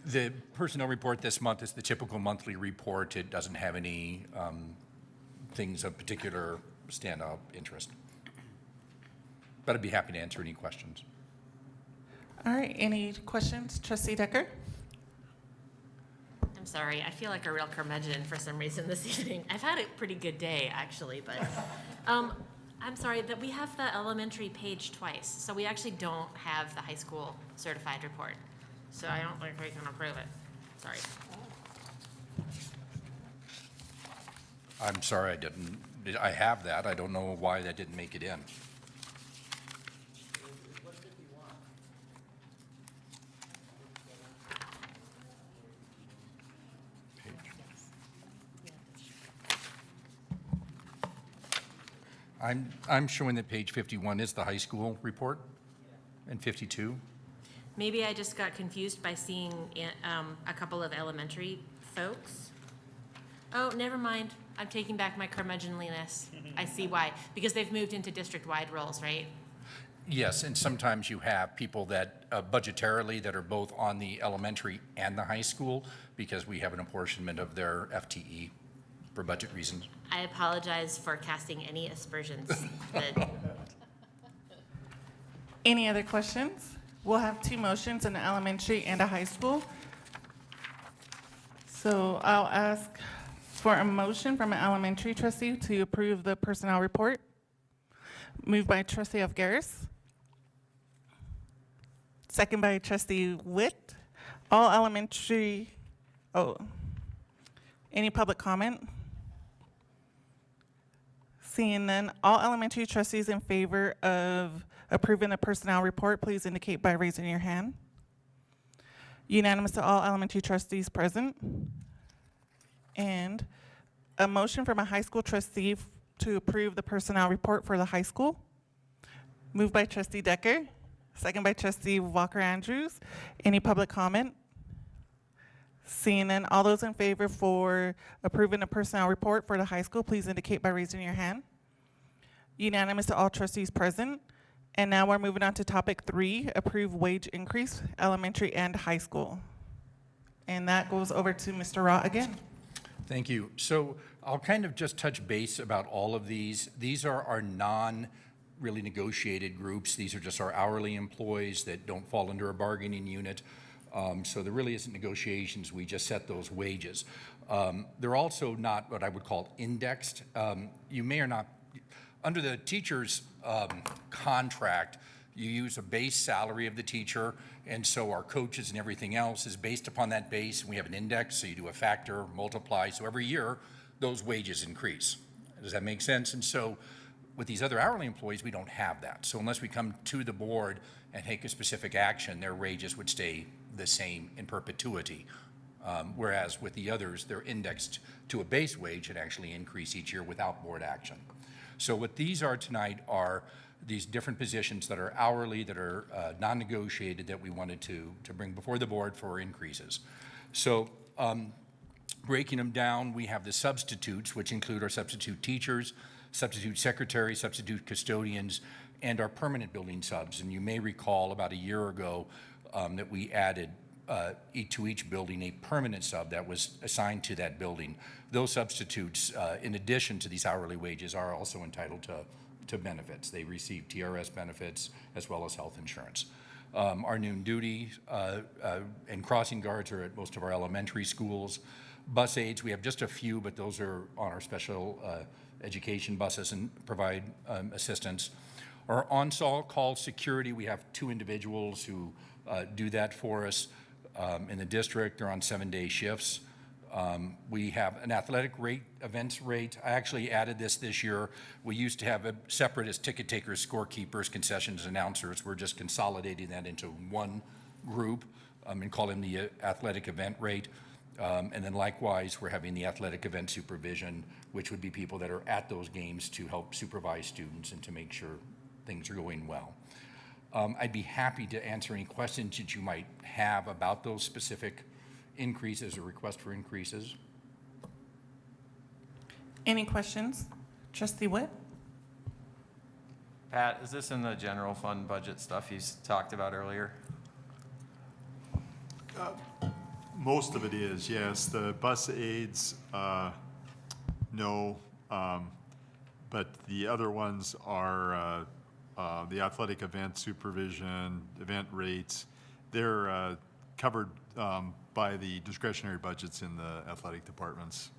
The personnel report this month is the typical monthly report. It doesn't have any things of particular standout interest. But I'd be happy to answer any questions. All right, any questions? Trustee Decker? I'm sorry, I feel like a real curmudgeon for some reason this evening. I've had a pretty good day, actually, but I'm sorry, that we have the elementary page twice, so we actually don't have the high school certified report. So I don't think we can approve it. Sorry. I'm sorry, I have that. I don't know why that didn't make it in. I'm showing that page 51 is the high school report, and 52. Maybe I just got confused by seeing a couple of elementary folks. Oh, never mind. I'm taking back my curmudgeonliness. I see why. Because they've moved into district-wide roles, right? Yes, and sometimes you have people that budgetarily that are both on the elementary and the high school because we have an apportionment of their FTE for budget reasons. I apologize for casting any aspersions. that- Any other questions? We'll have two motions, an elementary and a high school. So I'll ask for a motion from an elementary trustee to approve the personnel report. Moved by trustee Elfgaris. Second by trustee Witt. All elementary, any public comment? Seeing none, all elementary trustees in favor of approving the personnel report, please indicate by raising your hand. Unanimous to all elementary trustees present. And a motion from a high school trustee to approve the personnel report for the high school. Moved by trustee Decker, second by trustee Walker Andrews. Any public comment? Seeing none, all those in favor for approving the personnel report for the high school, please indicate by raising your hand. Unanimous to all trustees present. And now we're moving on to topic 3, approve wage increase, elementary and high school. And that goes over to Mr. Raw again. Thank you. So I'll kind of just touch base about all of these. These are our non-really negotiated groups. These are just our hourly employees that don't fall under a bargaining unit. So there really isn't negotiations. We just set those wages. They're also not what I would call indexed. You may or not, under the teacher's contract, you use a base salary of the teacher, and so our coaches and everything else is based upon that base, and we have an index, so you do a factor, multiply, so every year, those wages increase. Does that make sense? And so with these other hourly employees, we don't have that. So unless we come to the board and take a specific action, their wages would stay the same in perpetuity. Whereas with the others, they're indexed to a base wage and actually increase each year without board action. So what these are tonight are these different positions that are hourly, that are non-negotiated, that we wanted to bring before the board for increases. So breaking them down, we have the substitutes, which include our substitute teachers, substitute secretaries, substitute custodians, and our permanent building subs. And you may recall about a year ago that we added to each building a permanent sub that was assigned to that building. Those substitutes, in addition to these hourly wages, are also entitled to benefits. They receive TRS benefits as well as health insurance. Our noon duty and crossing guards are at most of our elementary schools. Bus aides, we have just a few, but those are on our special education buses and provide assistance. Our on-call security, we have 2 individuals who do that for us in the district. They're on 7-day shifts. We have an athletic rate, events rate. I actually added this year. We used to have a separate as ticket takers, scorekeepers, concessions, announcers. We're just consolidating that into one group and calling the athletic event rate. And then likewise, we're having the athletic event supervision, which would be people that are at those games to help supervise students and to make sure things are going well. I'd be happy to answer any questions that you might have about those specific increases or request for increases. Any questions? Trustee Witt? Pat, is this in the general fund budget stuff you talked about earlier? Most of it is, yes. The bus aides, no. But the other ones are the athletic event supervision, event rates. They're covered by the discretionary budgets in the athletic departments,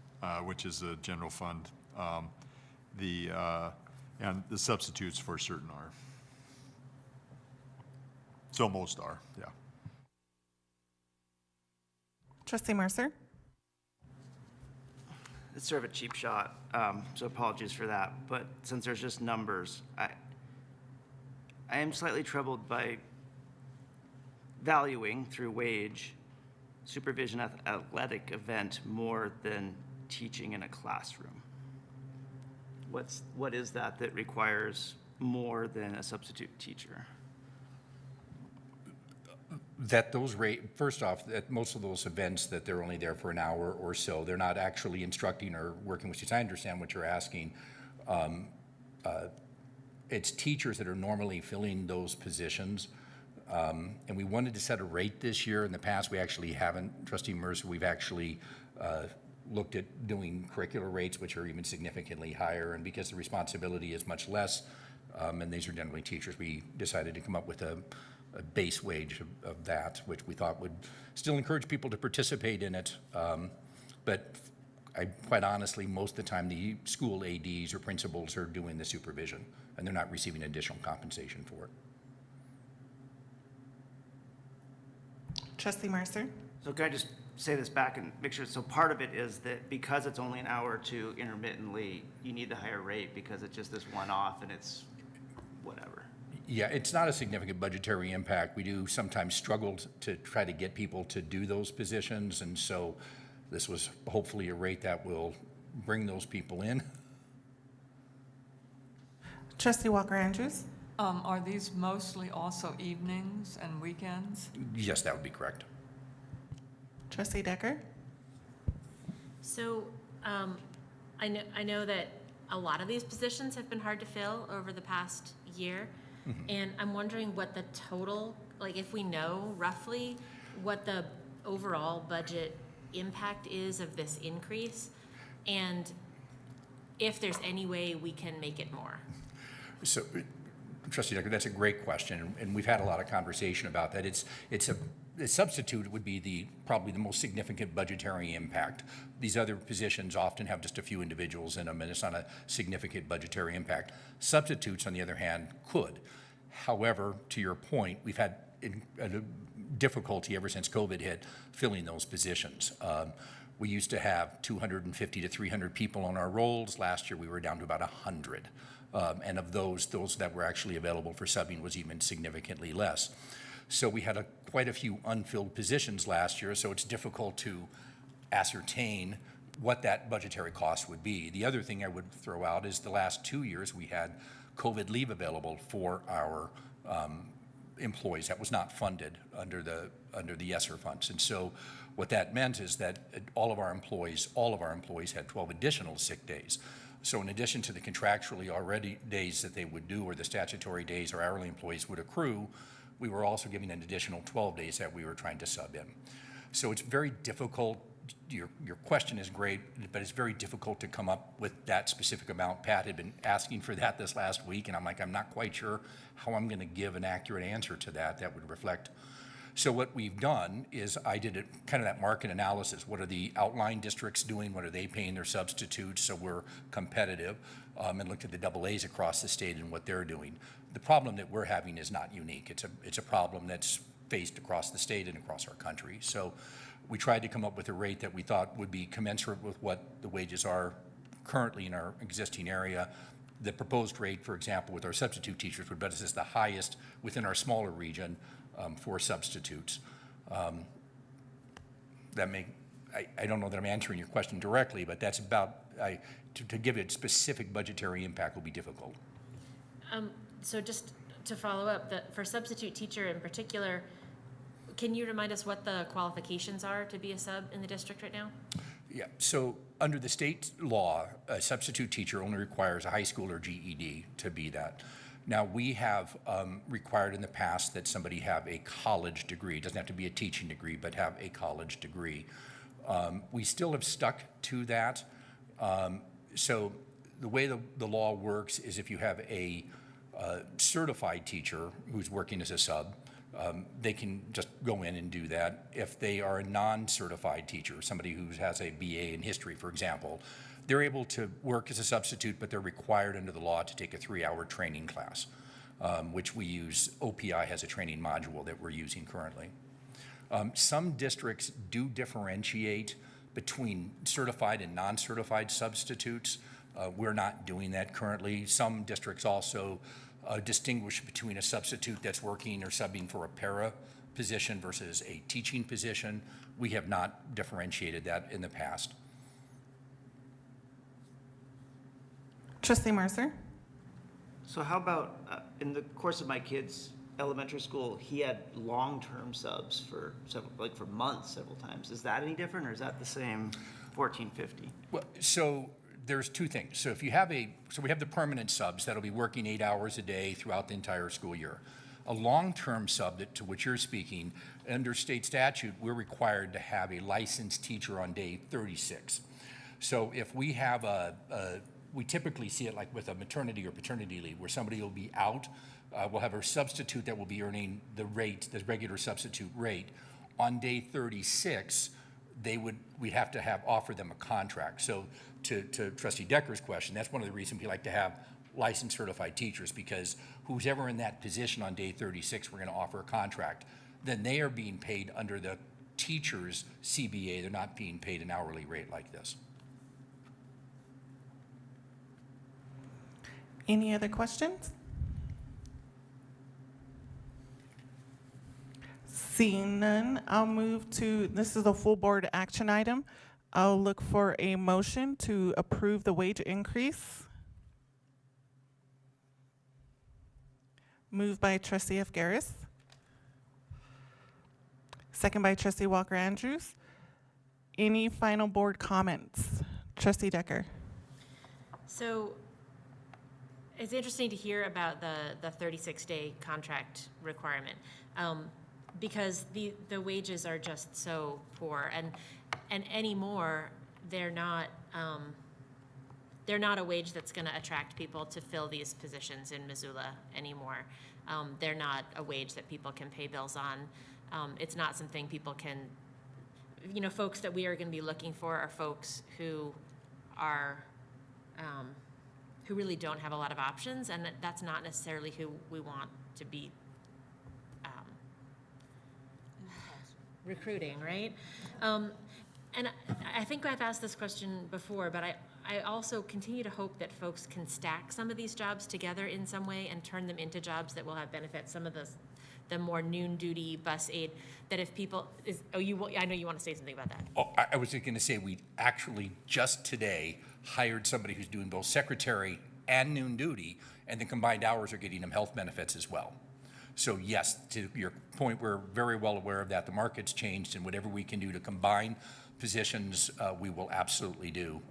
which is a general fund. The And the substitutes for certain are. So most are, yeah. Trustee Mercer? It's sort of a cheap shot, so apologies for that. But since there's just numbers, I am slightly troubled by valuing through wage supervision athletic event more than teaching in a classroom. What is that requires more than a substitute teacher? That those first off, that most of those events that they're only there for an hour or so, they're not actually instructing or working with students. I understand what you're asking. It's teachers that are normally filling those positions. And we wanted to set a rate this year. In the past, we actually haven't. Trustee Mercer, we've actually looked at doing curricular rates, which are even significantly higher. And because the responsibility is much less, and these are generally teachers, we decided to come up with a base wage of that, which we thought would still encourage people to participate in it. But quite honestly, most of the time, the school ADs or principals are doing the supervision, and they're not receiving additional compensation for it. Trustee Mercer? So can I just say this back and make sure, so part of it is that because it's only an hour or two intermittently, you need the higher rate because it's just this one-off and it's whatever. Yeah, it's not a significant budgetary impact. We do sometimes struggle to try to get people to do those positions, and so this was hopefully a rate that will bring those people in. Trustee Walker Andrews? Are these mostly also evenings and weekends? Yes, that would be correct. Trustee Decker? So I know that a lot of these positions have been hard to fill over the past year. And I'm wondering what the total, like if we know roughly what the overall budget impact is of this increase, and if there's any way we can make it more. So, Trustee Decker, that's a great question, and we've had a lot of conversation about that. The substitute would be probably the most significant budgetary impact. These other positions often have just a few individuals in them, and it's not a significant budgetary impact. Substitutes, on the other hand, could. However, to your point, we've had a difficulty ever since COVID hit filling those positions. We used to have 250 to 300 people on our rolls. Last year, we were down to about 100. And of those that were actually available for subbing was even significantly less. So we had quite a few unfilled positions last year, so it's difficult to ascertain what that budgetary cost would be. The other thing I would throw out is the last 2 years we had COVID leave available for our employees. That was not funded under the ESSER funds. And so what that meant is that all of our employees had 12 additional sick days. So in addition to the contractually already days that they would do, or the statutory days our hourly employees would accrue, we were also giving an additional 12 days that we were trying to sub in. So it's very difficult. Your question is great, but it's very difficult to come up with that specific amount. Pat had been asking for that this last week, and I'm not quite sure how I'm going to give an accurate answer to that would reflect. So what we've done is I did kind of that market analysis. What are the outlying districts doing? What are they paying their substitutes so we're competitive? And looked at the AAs across the state and what they're doing. The problem that we're having is not unique. It's a problem that's faced across the state and across our country. So we tried to come up with a rate that we thought would be commensurate with what the wages are currently in our existing area. The proposed rate, for example, with our substitute teachers would put us as the highest within our smaller region for substitutes. I don't know that I'm answering your question directly, but that's about, to give it specific budgetary impact will be difficult. So just to follow up, for substitute teacher in particular, can you remind us what the qualifications are to be a sub in the district right now? Yeah, so under the state law, a substitute teacher only requires a high school or GED to be that. Now, we have required in the past that somebody have a college degree. It doesn't have to be a teaching degree, but have a college degree. We still have stuck to that. So the way the law works is if you have a certified teacher who's working as a sub, they can just go in and do that. If they are a non-certified teacher, somebody who has a BA in history, for example, They're able to work as a substitute, but they're required under the law to take a 3-hour training class, which we use. OPI has a training module that we're using currently. Some districts do differentiate between certified and non-certified substitutes. We're not doing that currently. Some districts also distinguish between a substitute that's working or subbing for a para position versus a teaching position. We have not differentiated that in the past. Trustee Mercer? So how about, in the course of my kid's elementary school, he had long-term subs for several, like for months, several times. Is that any different, or is that the same 1450? Well, so there's two things. So if you have so we have the permanent subs that'll be working 8 hours a day throughout the entire school year. A long-term sub to which you're speaking, under state statute, we're required to have a licensed teacher on day 36. So if we have we typically see it like with a maternity or paternity leave where somebody will be out, we'll have a substitute that will be earning the regular substitute rate. On day 36, we'd have to offer them a contract. So to Trustee Decker's question, that's one of the reasons we like to have licensed certified teachers, because who's ever in that position on day 36, we're going to offer a contract. Then they are being paid under the teacher's CBA. They're not being paid an hourly rate like this. Any other questions? Seeing none, I'll move to, this is a full board action item. I'll look for a motion to approve the wage increase. Moved by Trustee Efgaris. Second by Trustee Walker Andrews. Any final board comments? Trustee Decker. So it's interesting to hear about the 36-day contract requirement, because the wages are just so poor, and anymore they're not a wage that's going to attract people to fill these positions in Missoula anymore. They're not a wage that people can pay bills on. It's not something people can, folks that we are going to be looking for are folks who are, who really don't have a lot of options, and that's not necessarily who we want to be recruiting, right? And I think I've asked this question before, but I also continue to hope that folks can stack some of these jobs together in some way and turn them into jobs that will have benefits. Some of the more noon duty bus aid, that if people, I know you want to say something about that. Oh, I was just going to say, we actually just today hired somebody who's doing both secretary and noon duty, and the combined hours are getting them health benefits as well. So yes, to your point, we're very well aware of that. The market's changed, and whatever we can do to combine positions, we will absolutely do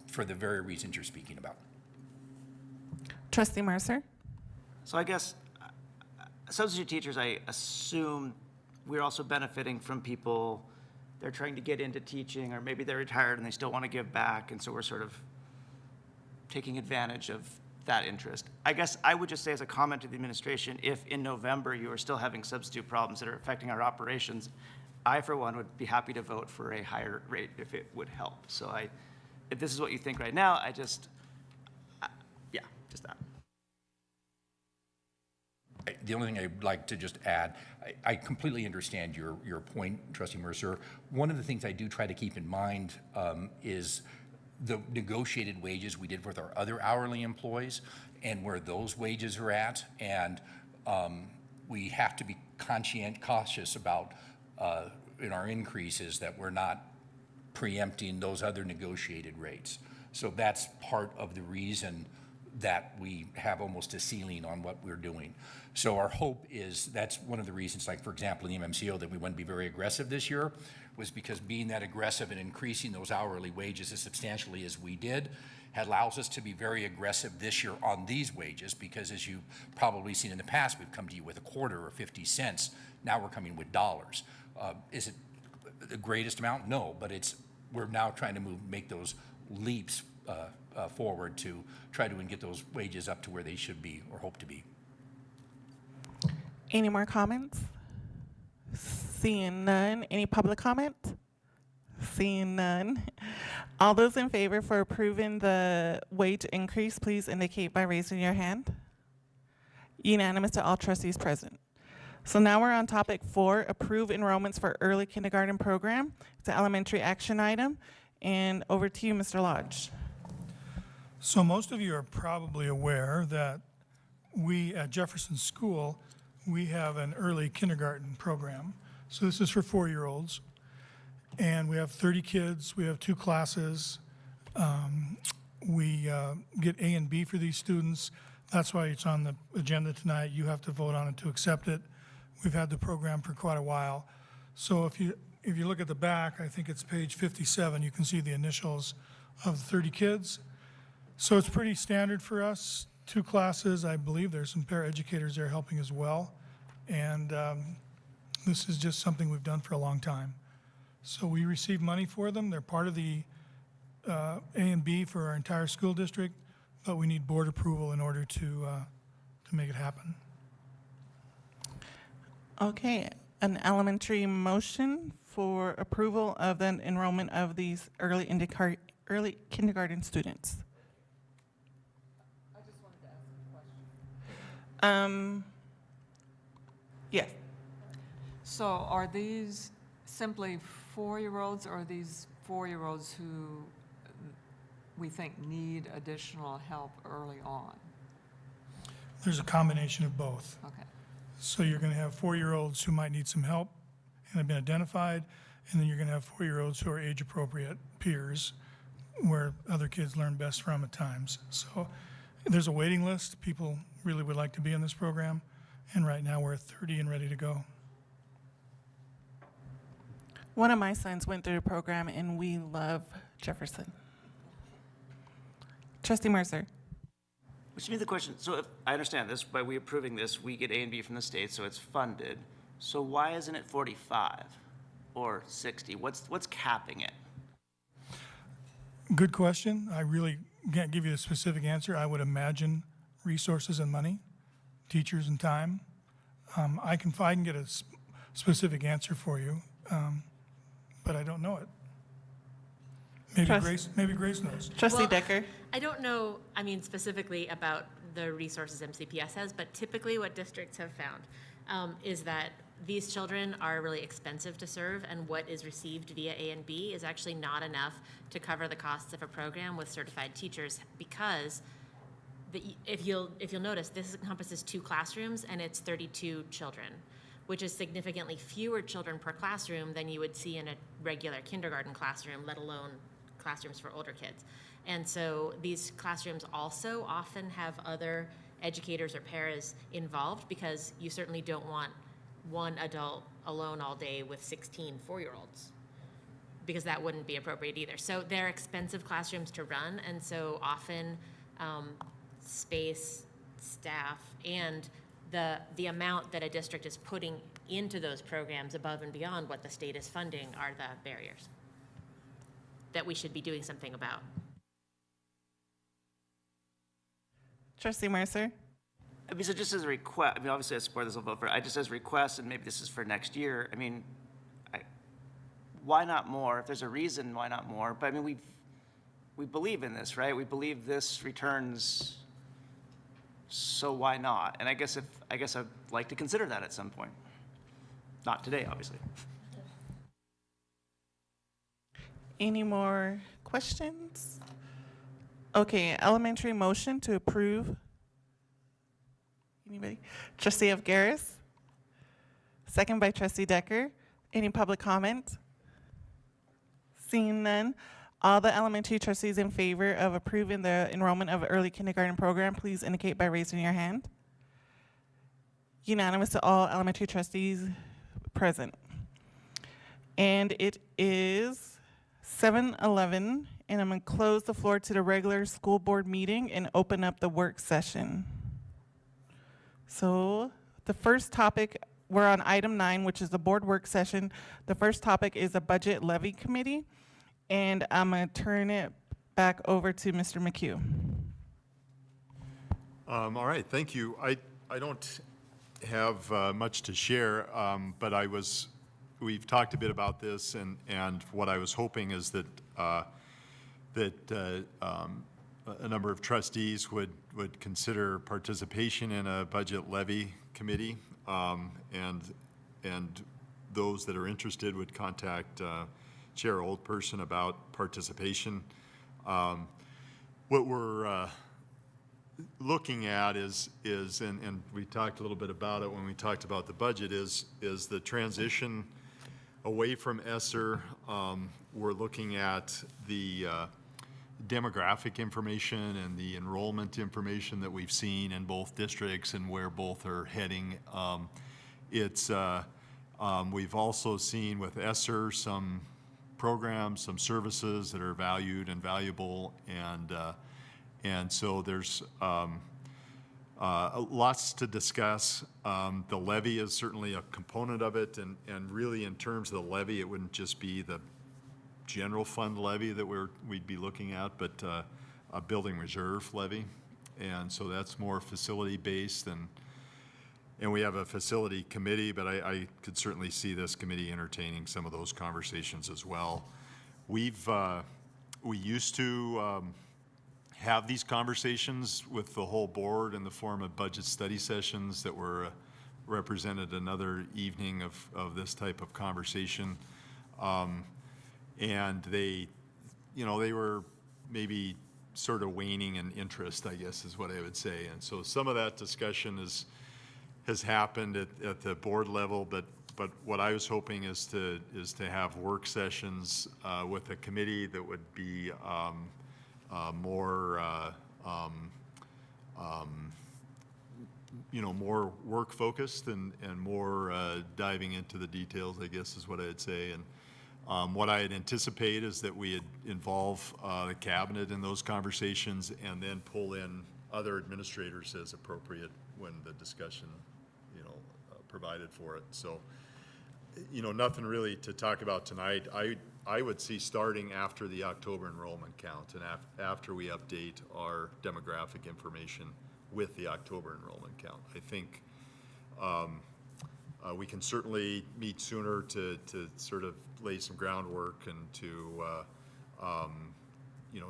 for the very reasons you're speaking about. Trustee Mercer. So I guess substitute teachers, I assume we're also benefiting from people, they're trying to get into teaching, or maybe they're retired and they still want to give back, and so we're sort of taking advantage of that interest. I guess I would just say as a comment to the administration, if in November you are still having substitute problems that are affecting our operations, I, for one, would be happy to vote for a higher rate if it would help. So if this is what you think right now, just that. The only thing I'd like to just add, I completely understand your point, Trustee Mercer. One of the things I do try to keep in mind is the negotiated wages we did with our other hourly employees and where those wages are at. And we have to be cautious about in our increases that we're not preempting those other negotiated rates. So that's part of the reason that we have almost a ceiling on what we're doing. So our hope is, that's one of the reasons, like for example, in the MMCO, that we want to be very aggressive this year, was because being that aggressive and increasing those hourly wages as substantially as we did allows us to be very aggressive this year on these wages, because as you've probably seen in the past, we've come to you with a quarter or 50 cents. Now we're coming with dollars. Is it the greatest amount? No, but we're now trying to make those leaps forward to try to get those wages up to where they should be or hope to be. Any more comments? Seeing none. Any public comment? Seeing none. All those in favor for approving the wage increase, please indicate by raising your hand. Unanimous to all trustees present. So now we're on topic 4, approve enrollments for early kindergarten program. It's an elementary action item. And over to you, Mr. Lodge. So most of you are probably aware that we at Jefferson School, we have an early kindergarten program. So this is for 4-year-olds. And we have 30 kids, we have 2 classes. We get A and B for these students. That's why it's on the agenda tonight. You have to vote on it to accept it. We've had the program for quite a while. So if you look at the back, I think it's page 57, you can see the initials of the 30 kids. So it's pretty standard for us. 2 classes, I believe there's some paraeducators there helping as well. And this is just something we've done for a long time. So we receive money for them. They're part of the A and B for our entire school district, but we need board approval in order to make it happen. Okay, an elementary motion for approval of the enrollment of these early kindergarten students. I just wanted to ask a question. Yes. So are these simply 4-year-olds, or are these 4-year-olds who we think need additional help early on? There's a combination of both. Okay. So you're going to have 4-year-olds who might need some help and have been identified, and then you're going to have 4-year-olds who are age-appropriate peers where other kids learn best from at times. So there's a waiting list. People really would like to be in this program, and right now we're at 30 and ready to go. One of my sons went through the program, and we love Jefferson. Trustee Mercer. Which means the question, so if, I understand this, by we approving this, we get A and B from the state, so it's funded. So why isn't it 45 or 60? What's capping it? Good question. I really can't give you a specific answer. I would imagine resources and money, teachers and time. I can get a specific answer for you, but I don't know it. Maybe Grace knows. Trustee Well, Decker. I don't know, I mean, specifically about the resources MCPS has, but typically what districts have found is that these children are really expensive to serve, and what is received via A and B is actually not enough to cover the costs of a program with certified teachers, because if you'll notice, this encompasses 2 classrooms and it's 32 children, which is significantly fewer children per classroom than you would see in a regular kindergarten classroom, let alone classrooms for older kids. And so these classrooms also often have other educators or paras involved, because you certainly don't want one adult alone all day with 16 4-year-olds, because that wouldn't be appropriate either. So they're expensive classrooms to run, and so often space, staff, and the amount that a district is putting into those programs above and beyond what the state is funding are the barriers that we should be doing something about. Trustee Mercer. I mean, so just as a request, I mean, obviously I support this, I'll vote for it. I just as a request, and maybe this is for next year, I mean, why not more? If there's a reason, why not more? But I mean, we believe in this, right? We believe this returns, so why not? And I guess I'd like to consider that at some point. Not today, obviously. Any more questions? Okay, elementary motion to approve. Anybody? Trustee Avgaris. Second by Trustee Decker. Any public comment? Seeing none, all the elementary trustees in favor of approving the enrollment of early kindergarten program, please indicate by raising your hand. Unanimous to all elementary trustees present. And it is 7:11, and I'm going to close the floor to the regular school board meeting and open up the work session. So the first topic, we're on item 9, which is the board work session. The first topic is a budget levy committee, and I'm going to turn it back over to Mr. McHugh. All right, thank you. I don't have much to share, but we've talked a bit about this, and what I was hoping is that that a number of trustees would consider participation in a budget levy committee, and those that are interested would contact Chair Oldperson about participation. What we're looking at is and we talked a little bit about it when we talked about the budget, is the transition away from ESSER. We're looking at the demographic information and the enrollment information that we've seen in both districts and where both are heading. We've also seen with ESSER some programs, some services that are valued and valuable, and so there's lots to discuss. The levy is certainly a component of it, and really in terms of the levy, it wouldn't just be the general fund levy that we'd be looking at, but a building reserve levy, and so that's more facility-based, and we have a facility committee, but I could certainly see this committee entertaining some of those conversations as well. We used to have these conversations with the whole board in the form of budget study sessions that were represented another evening of this type of conversation. And they were maybe sort of waning in interest, I guess is what I would say. And so some of that discussion has happened at the board level, but what I was hoping is to have work sessions with a committee that would be more more work focused and more diving into the details, I guess is what I'd say. And what I had anticipated is that we had involve the cabinet in those conversations and then pull in other administrators as appropriate when the discussion, provided for it. So, nothing really to talk about tonight. I would see starting after the October enrollment count and after we update our demographic information with the October enrollment count. I think we can certainly meet sooner to sort of lay some groundwork and to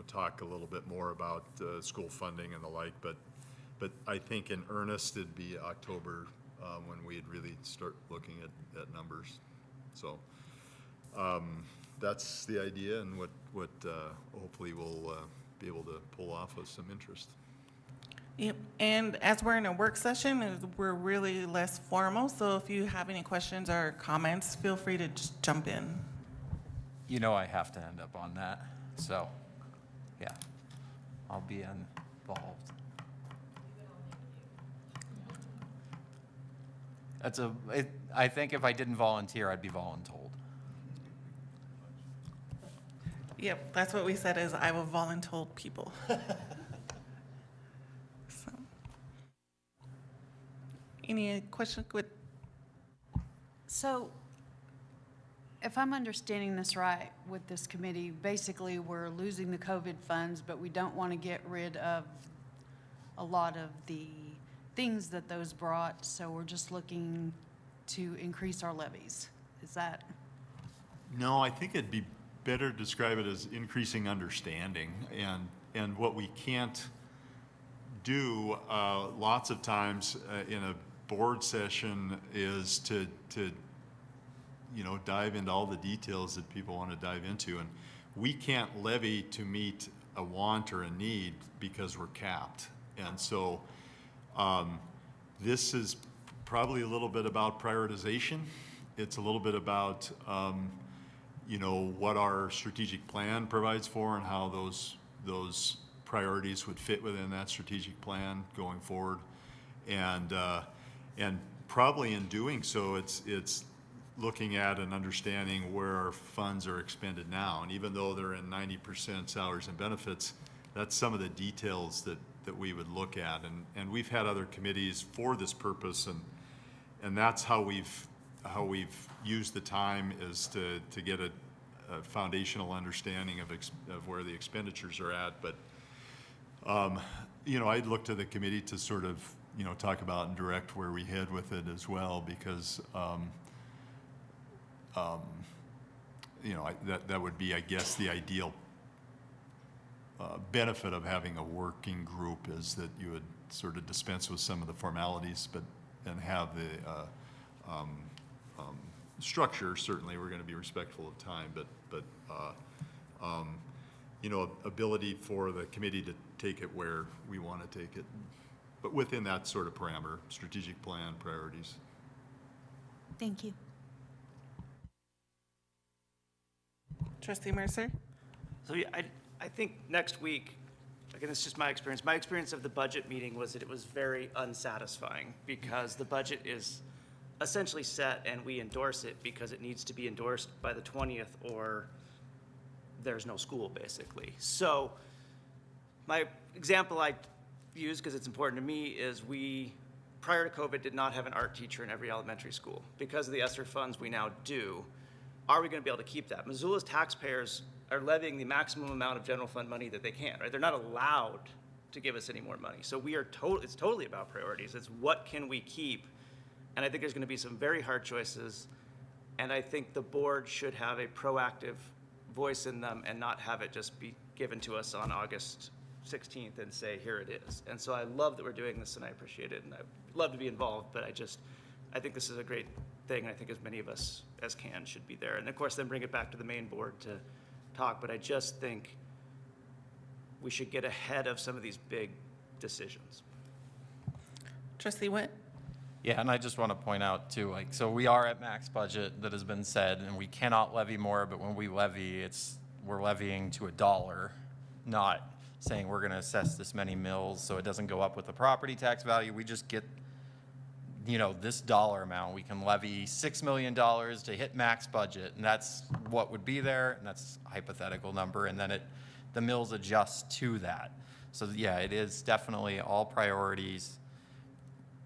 talk a little bit more about school funding and the like. But I think in earnest it'd be October when we'd really start looking at numbers. So that's the idea, and what hopefully we'll be able to pull off with some interest. Yep, and as we're in a work session, we're really less formal, so if you have any questions or comments, feel free to just jump in. I have to end up on that, so, yeah, I'll be involved. I think if I didn't volunteer, I'd be voluntold. Yep, that's what we said is I will voluntold people. So, any questions with? So, if I'm understanding this right with this committee, basically we're losing the COVID funds, but we don't want to get rid of a lot of the things that those brought, so we're just looking to increase our levies. Is that? No, I think it'd be better to describe it as increasing understanding, and what we can't do lots of times in a board session is to dive into all the details that people want to dive into, and we can't levy to meet a want or a need because we're capped. And so this is probably a little bit about prioritization. It's a little bit about what our strategic plan provides for and how those priorities would fit within that strategic plan going forward, and probably in doing so, it's looking at and understanding where our funds are expended now. And even though they're in 90% salaries and benefits, that's some of the details that we would look at. And we've had other committees for this purpose, and that's how we've used the time, is to get a foundational understanding of where the expenditures are at. But I'd look to the committee to sort of talk about and direct where we head with it as well, because that would be, I guess, the ideal benefit of having a working group is that you would sort of dispense with some of the formalities, and have the structure. Certainly, we're going to be respectful of time, but ability for the committee to take it where we want to take it, but within that sort of parameter, strategic plan, priorities. Thank you. Trustee Mercer? So yeah, I think next week, again, it's just my experience. My experience of the budget meeting was that it was very unsatisfying because the budget is essentially set and we endorse it because it needs to be endorsed by the 20th or there's no school, basically. So my example I use, because it's important to me, is we, prior to COVID, did not have an art teacher in every elementary school. Because of the ESSER funds we now do, are we going to be able to keep that? Missoula's taxpayers are levying the maximum amount of general fund money that they can, right? They're not allowed to give us any more money. So we are it's totally about priorities. It's what can we keep? And I think there's going to be some very hard choices. And I think the board should have a proactive voice in them and not have it just be given to us on August 16th and say, here it is. And so I love that we're doing this and I appreciate it. And I'd love to be involved, but I think this is a great thing. And I think as many of us as can should be there. And of course, then bring it back to the main board to talk. But I just think we should get ahead of some of these big decisions. Trustee Witt? Yeah, and I just want to point out too, like, so we are at max budget that has been said, and we cannot levy more, but when we levy, we're levying to $1, not saying we're going to assess this many mills so it doesn't go up with the property tax value. We just get, this dollar amount. We can levy $6 million to hit max budget, and that's what would be there, and that's a hypothetical number, and then the mills adjust to that. So yeah, it is definitely all priorities.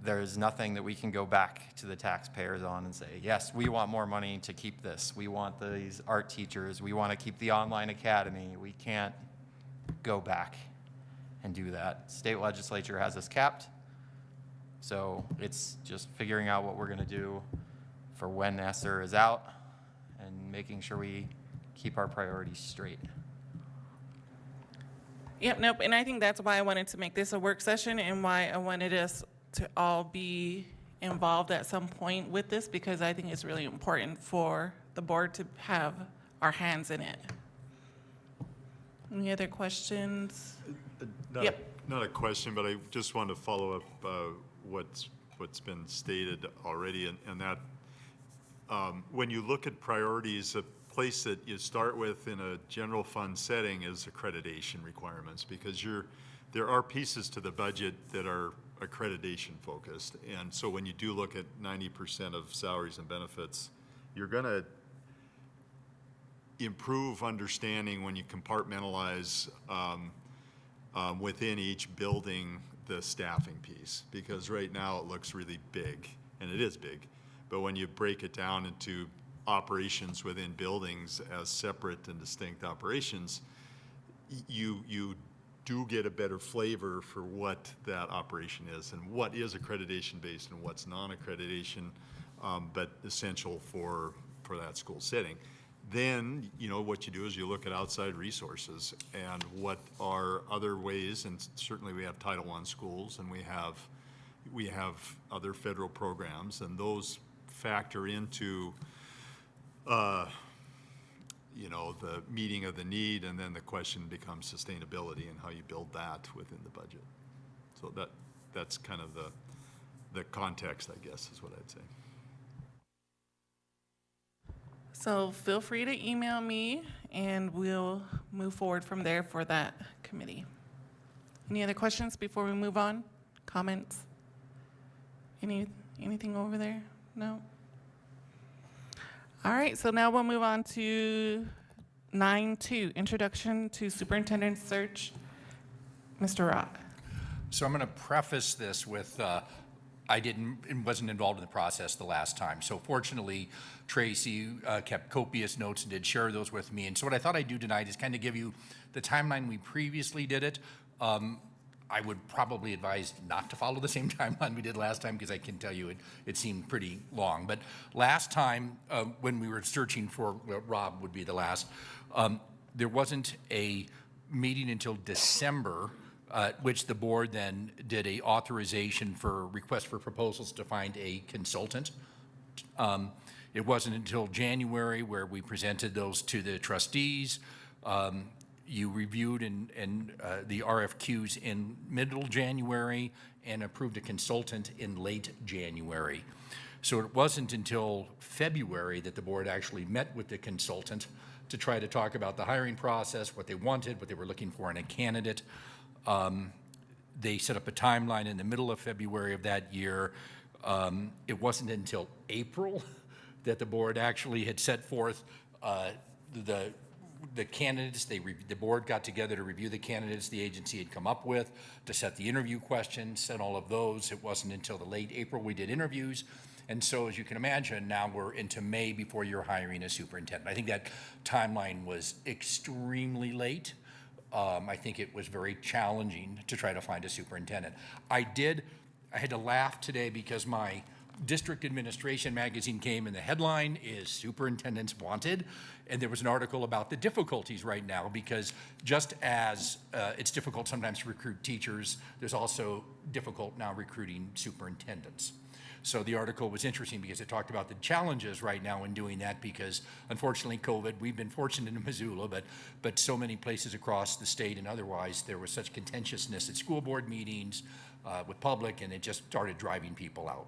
There is nothing that we can go back to the taxpayers on and say, yes, we want more money to keep this. We want these art teachers. We want to keep the online academy. We can't go back and do that. State legislature has us capped. So it's just figuring out what we're going to do for when ESSER is out and making sure we keep our priorities straight. Yep, nope, and I think that's why I wanted to make this a work session and why I wanted us to all be involved at some point with this, because I think it's really important for the board to have our hands in it. Any other questions? Yep. Not a question, but I just wanted to follow up what's been stated already, and that when you look at priorities, a place that you start with in a general fund setting is accreditation requirements, because there are pieces to the budget that are accreditation focused. And so when you do look at 90% of salaries and benefits, you're going to improve understanding when you compartmentalize within each building the staffing piece, because right now it looks really big, and it is big, but when you break it down into operations within buildings as separate and distinct operations, you do get a better flavor for what that operation is and what is accreditation based and what's non-accreditation, but essential for that school setting. Then, what you do is you look at outside resources and what are other ways, and certainly we have Title I schools and we have other federal programs, and those factor into the meeting of the need, and then the question becomes sustainability and how you build that within the budget. So that's kind of the context, I guess, is what I'd say. So feel free to email me and we'll move forward from there for that committee. Any other questions before we move on? Comments? Anything over there? No? All right, so now we'll move on to 9.2, Introduction to Superintendent Search. Mr. Rock. So I'm going to preface this with wasn't involved in the process the last time. So fortunately, Tracy kept copious notes and did share those with me. And so what I thought I'd do tonight is kind of give you the timeline we previously did it. I would probably advise not to follow the same timeline we did last time, because I can tell you it seemed pretty long. But last time, when we were searching for, Rob would be the last, there wasn't a meeting until December, which the board then did a authorization for request for proposals to find a consultant. It wasn't until January where we presented those to the trustees. You reviewed the RFQs in middle January and approved a consultant in late January. So it wasn't until February that the board actually met with the consultant to try to talk about the hiring process, what they wanted, what they were looking for in a candidate. They set up a timeline in the middle of February of that year. It wasn't until April that the board actually had set forth the candidates. The board got together to review the candidates the agency had come up with, to set the interview questions and all of those. It wasn't until the late April we did interviews. And so, as you can imagine, now we're into May before you're hiring a superintendent. I think that timeline was extremely late. I think it was very challenging to try to find a superintendent. I had to laugh today because my district administration magazine came and the headline is Superintendents Wanted. And there was an article about the difficulties right now because just as it's difficult sometimes to recruit teachers, there's also difficult now recruiting superintendents. So the article was interesting because it talked about the challenges right now in doing that because unfortunately COVID, we've been fortunate in Missoula, but so many places across the state and otherwise, there was such contentiousness at school board meetings with public, and it just started driving people out.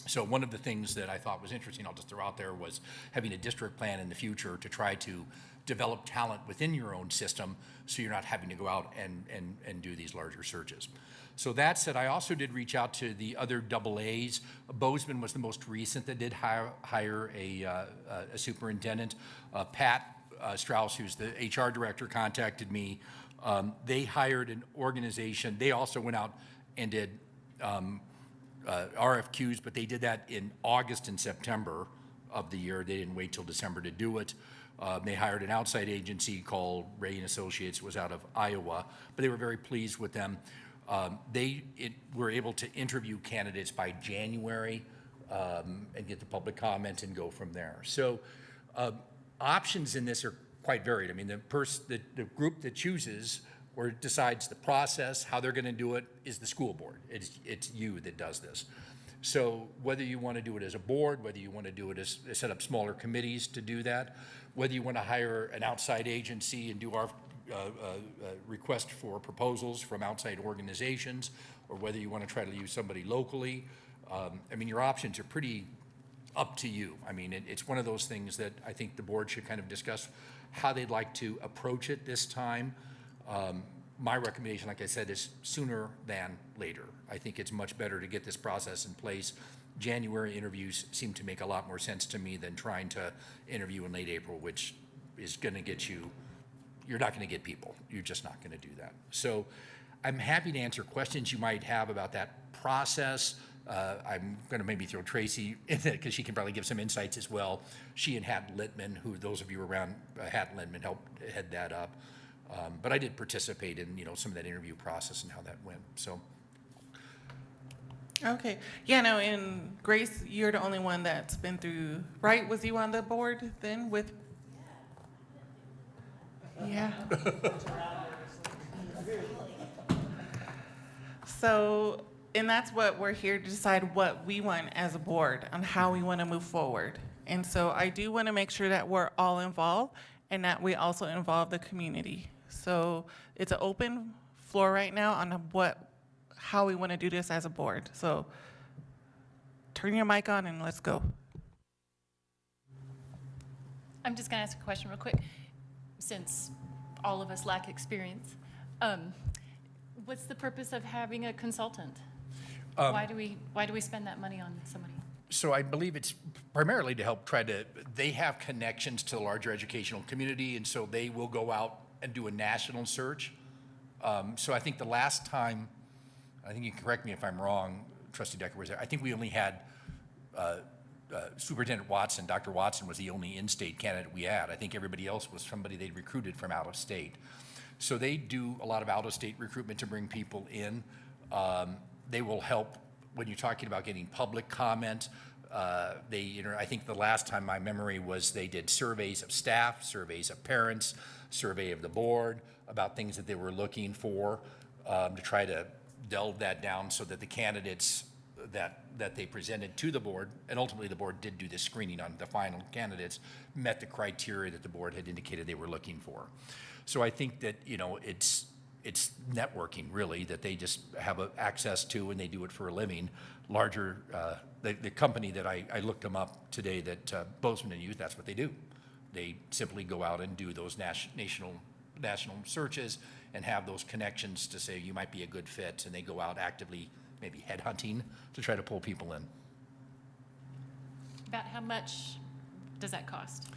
So one of the things that I thought was interesting, I'll just throw out there, was having a district plan in the future to try to develop talent within your own system so you're not having to go out and do these larger searches. So that said, I also did reach out to the other AAs. Bozeman was the most recent that did hire a superintendent. Pat Strauss, who's the HR director, contacted me. They hired an organization. They also went out and did RFQs, but they did that in August and September of the year. They didn't wait till December to do it. They hired an outside agency called Ray & Associates. It was out of Iowa, but they were very pleased with them. They were able to interview candidates by January and get the public comment and go from there. So options in this are quite varied. I mean, the group that chooses or decides the process, how they're going to do it, is the school board. It's you that does this. So whether you want to do it as a board, whether you want to do it as set up smaller committees to do that, whether you want to hire an outside agency and do our request for proposals from outside organizations, or whether you want to try to use somebody locally, I mean, your options are pretty up to you. I mean, it's one of those things that I think the board should kind of discuss how they'd like to approach it this time. My recommendation, like I said, is sooner than later. I think it's much better to get this process in place. January interviews seem to make a lot more sense to me than trying to interview in late April, which is going to get you're not going to get people. You're just not going to do that. So I'm happy to answer questions you might have about that process. I'm going to maybe throw Tracy in it because she can probably give some insights as well. She and Hatton Littman, who those of you around Hatton Littman helped head that up. But I did participate in, some of that interview process and how that went. So. Okay. Yeah, no, and Grace, you're the only one that's been through, right? Was you on the board then with? Yeah. So, and that's what we're here to decide what we want as a board on how we want to move forward. And so I do want to make sure that we're all involved and that we also involve the community. So it's an open floor right now on how we want to do this as a board. So turn your mic on and let's go. I'm just going to ask a question real quick, since all of us lack experience. What's the purpose of having a consultant? Why do we spend that money on somebody? So I believe it's primarily to help they have connections to the larger educational community, and so they will go out and do a national search. So I think the last time, I think you can correct me if I'm wrong, Trustee Decker was there, I think we only had Superintendent Watson. Dr. Watson was the only in-state candidate we had. I think everybody else was somebody they'd recruited from out of state. So they do a lot of out-of-state recruitment to bring people in. They will help when you're talking about getting public comment. I think the last time, my memory was they did surveys of staff, surveys of parents, survey of the board about things that they were looking for, to try to delve that down so that the candidates that they presented to the board, and ultimately the board did do this screening on the final candidates, met the criteria that the board had indicated they were looking for. So I think that, it's networking, really, that they just have access to, and they do it for a living. Larger, the company that I looked them up today, that Bozeman and Youth, that's what they do. They simply go out and do those national searches and have those connections to say you might be a good fit, and they go out actively, maybe headhunting, to try to pull people in. About how much does that cost?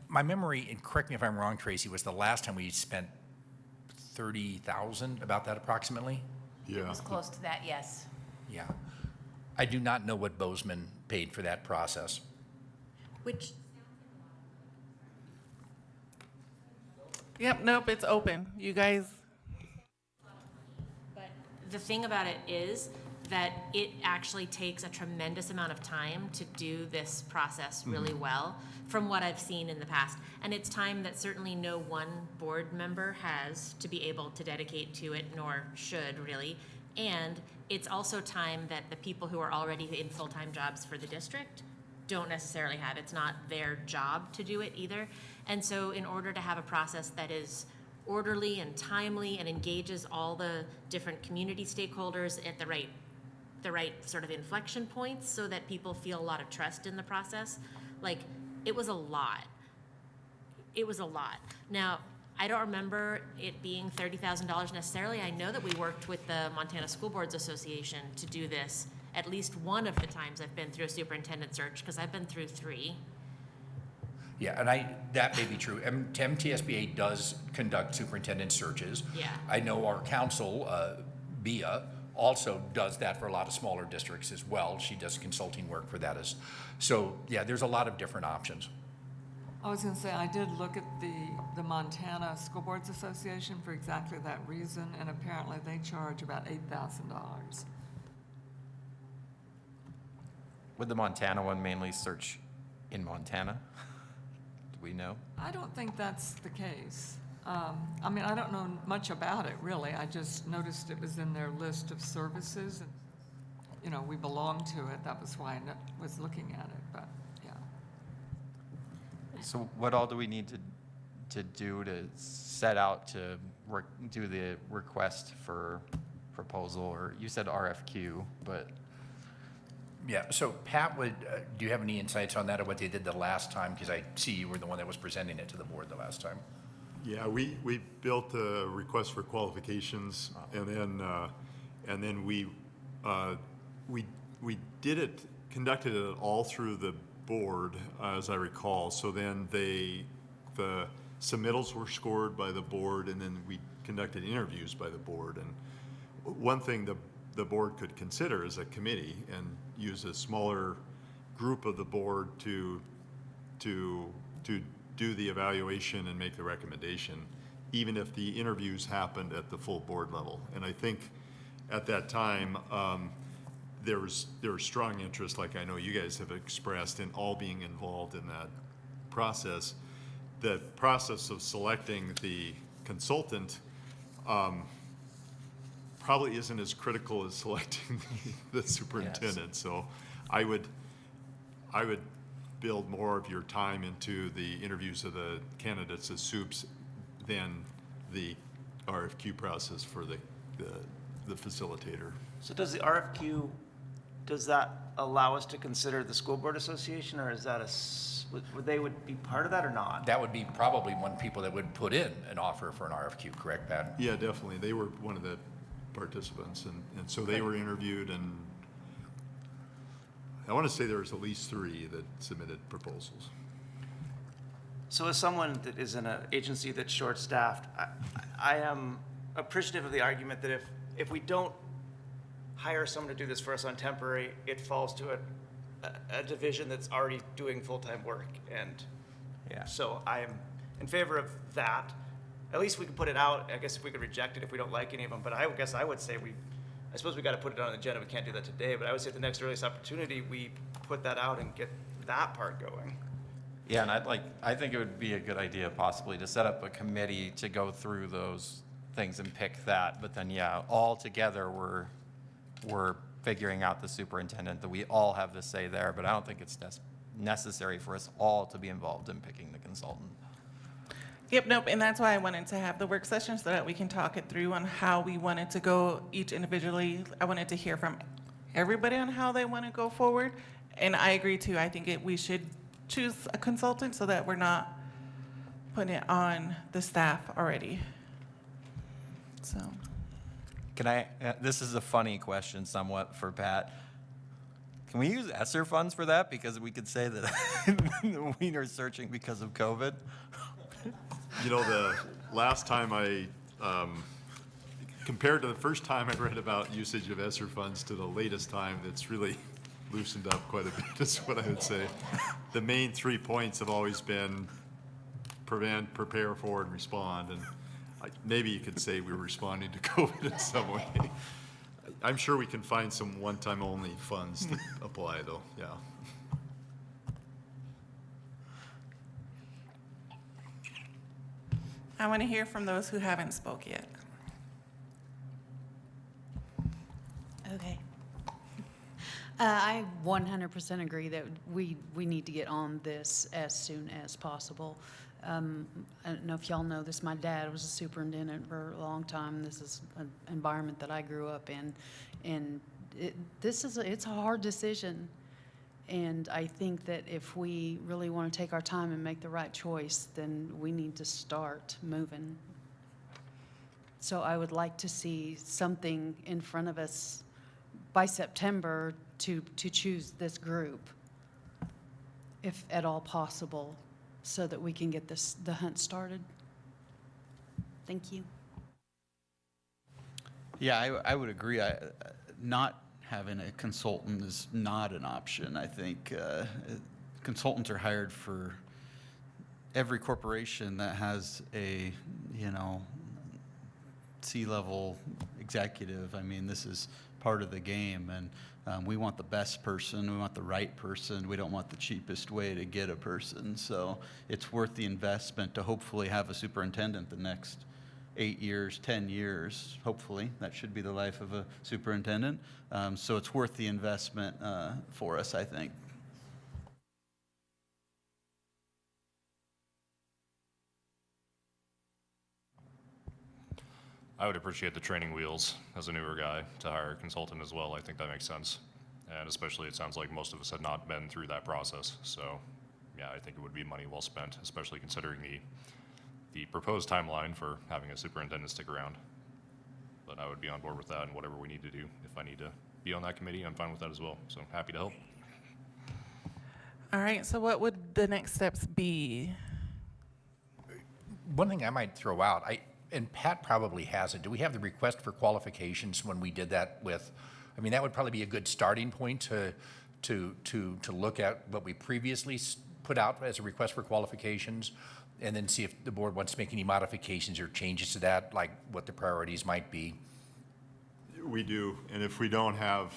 My memory, and correct me if I'm wrong, Tracy, was the last time we spent $30,000, about that approximately? It was close to that, yes. Yeah. I do not know what Bozeman paid for that process. Which, Yep, nope, it's open. You guys, but the thing about it is that it actually takes a tremendous amount of time to do this process really well, from what I've seen in the past. And it's time that certainly no one board member has to be able to dedicate to it, nor should really. And it's also time that the people who are already in full-time jobs for the district don't necessarily have. It's not their job to do it either. And so in order to have a process that is orderly and timely and engages all the different community stakeholders at the right sort of inflection points, so that people feel a lot of trust in the process, it was a lot. It was a lot. Now, I don't remember it being $30,000 necessarily. I know that we worked with the Montana School Boards Association to do this at least one of the times I've been through a superintendent search, because I've been through 3. Yeah, and that may be true. MTSBA does conduct superintendent searches. Yeah. I know our council, BIA, also does that for a lot of smaller districts as well. She does consulting work for that. So, yeah, there's a lot of different options. I was going to say, I did look at the Montana School Boards Association for exactly that reason, and apparently they charge about $8,000. Would the Montana one mainly search in Montana? Do we know? I don't think that's the case. I mean, I don't know much about it, really. I just noticed it was in their list of services, and, we belong to it. That was why I was looking at it, but, yeah. So what all do we need to do to set out to do the request for proposal, or you said RFQ, but? Yeah, so Pat, do you have any insights on that, or what they did the last time? Because I see you were the one that was presenting it to the board the last time. Yeah, we built a request for qualifications, and then we conducted it all through the board, as I recall. So then the submittals were scored by the board, and then we conducted interviews by the board. And one thing the board could consider is a committee, and use a smaller group of the board to do the evaluation and make the recommendation, even if the interviews happened at the full board level. And I think at that time, there was strong interest, like I know you guys have expressed, in all being involved in that process. The process of selecting the consultant probably isn't as critical as selecting the superintendent. Yes. So I would build more of your time into the interviews of the candidates as soups than the RFQ process for the facilitator. So does the RFQ, does that allow us to consider the school board association, or is that they would be part of that or not? That would be probably one people that would put in an offer for an RFQ, correct, Pat? Yeah, definitely. They were one of the participants, and so they were interviewed, and I want to say there was at least 3 that submitted proposals. So as someone that is in an agency that's short-staffed, I am appreciative of the argument that if we don't hire someone to do this for us on temporary, it falls to a division that's already doing full-time work. And so I am in favor of that. At least we can put it out. I guess if we could reject it if we don't like any of them. But I guess I would say I suppose we got to put it on the agenda. We can't do that today, but I would say at the next earliest opportunity, we put that out and get that part going. Yeah, and I think it would be a good idea possibly to set up a committee to go through those things and pick that. But then, yeah, all together, we're figuring out the superintendent, that we all have the say there, but I don't think it's necessary for us all to be involved in picking the consultant. Yep, nope, and that's why I wanted to have the work session so that we can talk it through on how we wanted to go each individually. I wanted to hear from everybody on how they want to go forward, and I agree too. I think we should choose a consultant so that we're not putting it on the staff already. So, Can I, this is a funny question somewhat for Pat. Can we use ESSER funds for that? Because we could say that we are searching because of COVID. You know, the last time compared to the first time I read about usage of ESSER funds to the latest time, it's really loosened up quite a bit, is what I would say. The main 3 points have always been prevent, prepare for, and respond. And maybe you could say we're responding to COVID in some way. I'm sure we can find some one-time only funds that apply, though, yeah. I want to hear from those who haven't spoke yet. Okay. I 100% agree that we need to get on this as soon as possible. I don't know if y'all know this, my dad was a superintendent for a long time. This is an environment that I grew up in, and it's a hard decision. And I think that if we really want to take our time and make the right choice, then we need to start moving. So I would like to see something in front of us by September to choose this group, if at all possible, so that we can get the hunt started. Thank you. Yeah, I would agree. Not having a consultant is not an option. I think consultants are hired for every corporation that has a, C-level executive. I mean, this is part of the game, and we want the best person, we want the right person, we don't want the cheapest way to get a person. So it's worth the investment to hopefully have a superintendent the next 8 years, 10 years, hopefully. That should be the life of a superintendent. So it's worth the investment for us, I think. I would appreciate the training wheels as a newer guy to hire a consultant as well. I think that makes sense. And especially it sounds like most of us had not been through that process. So yeah, I think it would be money well spent, especially considering the proposed timeline for having a superintendent stick around. But I would be on board with that, and whatever we need to do. If I need to be on that committee, I'm fine with that as well. So happy to help. All right, so what would the next steps be? One thing I might throw out, and Pat probably has it, do we have the request for qualifications when we did that with, I mean, that would probably be a good starting point to look at what we previously put out as a request for qualifications, and then see if the board wants to make any modifications or changes to that, like what the priorities might be. We do, and if we don't have,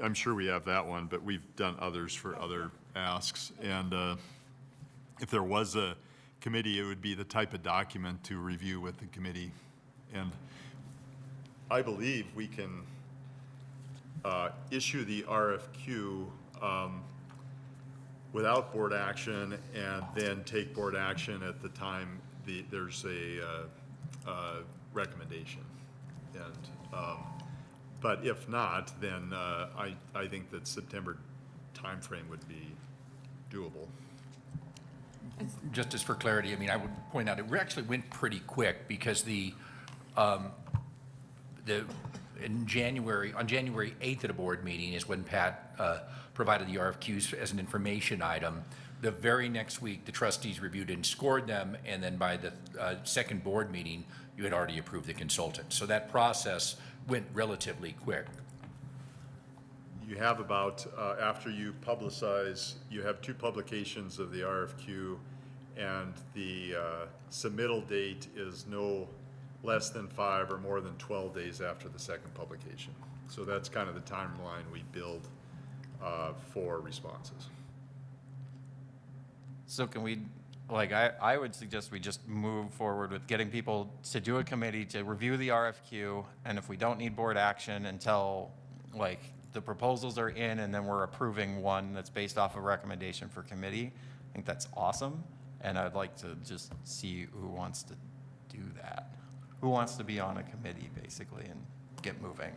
I'm sure we have that one, but we've done others for other asks. And if there was a committee, it would be the type of document to review with the committee. And I believe we can issue the RFQ without board action, and then take board action at the time there's a recommendation. And but if not, then I think that September timeframe would be doable. Just as for clarity, I mean, I would point out, it actually went pretty quick because on January 8th at a board meeting is when Pat provided the RFQs as an information item. The very next week, the trustees reviewed and scored them, and then by the second board meeting, you had already approved the consultant. So that process went relatively quick. You have about, after you publicize, you have 2 publications of the RFQ, and the submittal date is no less than 5 or more than 12 days after the second publication. So that's kind of the timeline we build for responses. So can we, like, I would suggest we just move forward with getting people to do a committee to review the RFQ, and if we don't need board action until, like, the proposals are in and then we're approving one that's based off a recommendation for committee, I think that's awesome, and I'd like to just see who wants to do that. Who wants to be on a committee, basically, and get moving?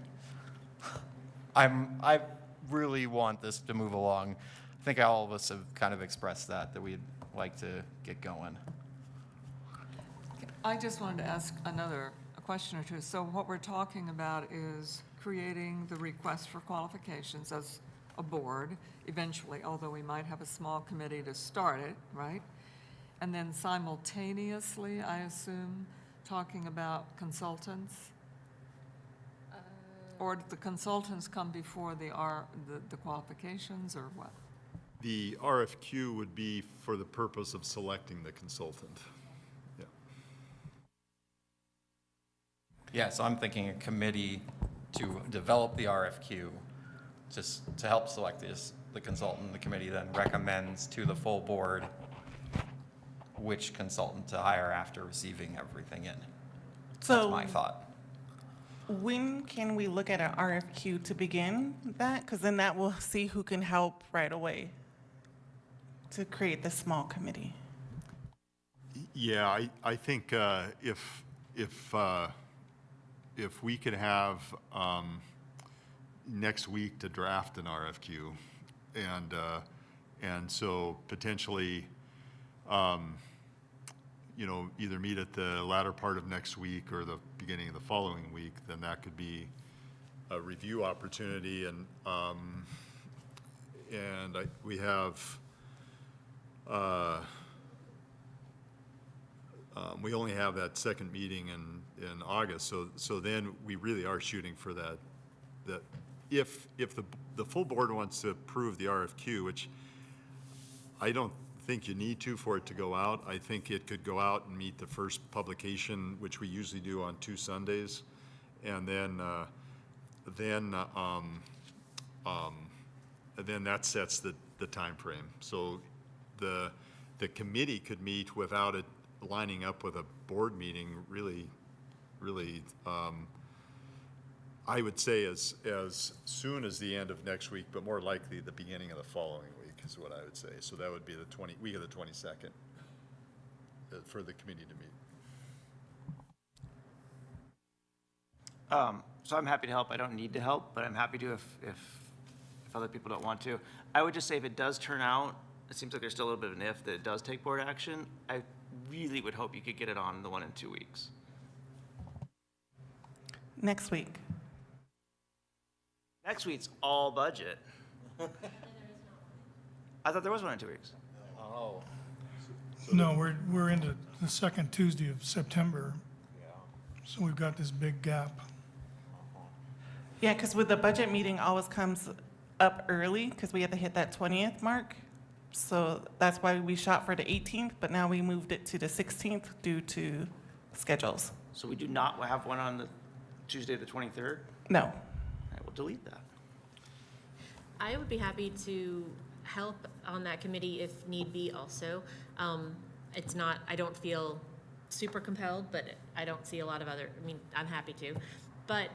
I really want this to move along. I think all of us have kind of expressed that we'd like to get going. I just wanted to ask a question or two. So what we're talking about is creating the request for qualifications as a board eventually, although we might have a small committee to start it, right? And then simultaneously, I assume, talking about consultants? Or do the consultants come before the qualifications, or what? The RFQ would be for the purpose of selecting the consultant. Yeah. Yeah, so I'm thinking a committee to develop the RFQ, just to help select the consultant. The committee then recommends to the full board which consultant to hire after receiving everything in. So That's my thought. when can we look at an RFQ to begin that? Because then that will see who can help right away to create the small committee. Yeah, I think if we could have next week to draft an RFQ, and so potentially, either meet at the latter part of next week or the beginning of the following week, then that could be a review opportunity. And we have. We only have that second meeting in August, so then we really are shooting for that if the full board wants to approve the RFQ, which I don't think you need to for it to go out. I think it could go out and meet the first publication, which we usually do on 2 Sundays, and then that sets the time frame. So the committee could meet without it lining up with a board meeting, really, I would say as soon as the end of next week, but more likely the beginning of the following week is what I would say. So that would be the week of the 22nd for the committee to meet. So I'm happy to help. I don't need to help, but I'm happy to if other people don't want to. I would just say if it does turn out, it seems like there's still a little bit of an if that it does take board action, I really would hope you could get it on the one in 2 weeks. Next week. Next week's all budget. I thought there was one in 2 weeks. Oh. No, we're into the second Tuesday of September. So we've got this big gap. Yeah, because with the budget meeting always comes up early because we have to hit that 20th mark. So that's why we shot for the 18th, but now we moved it to the 16th due to schedules. So we do not have one on the Tuesday, the 23rd? No. All right, we'll delete that. I would be happy to help on that committee if need be also. It's not, I don't feel super compelled, but I don't see a lot of other, I'm happy to. But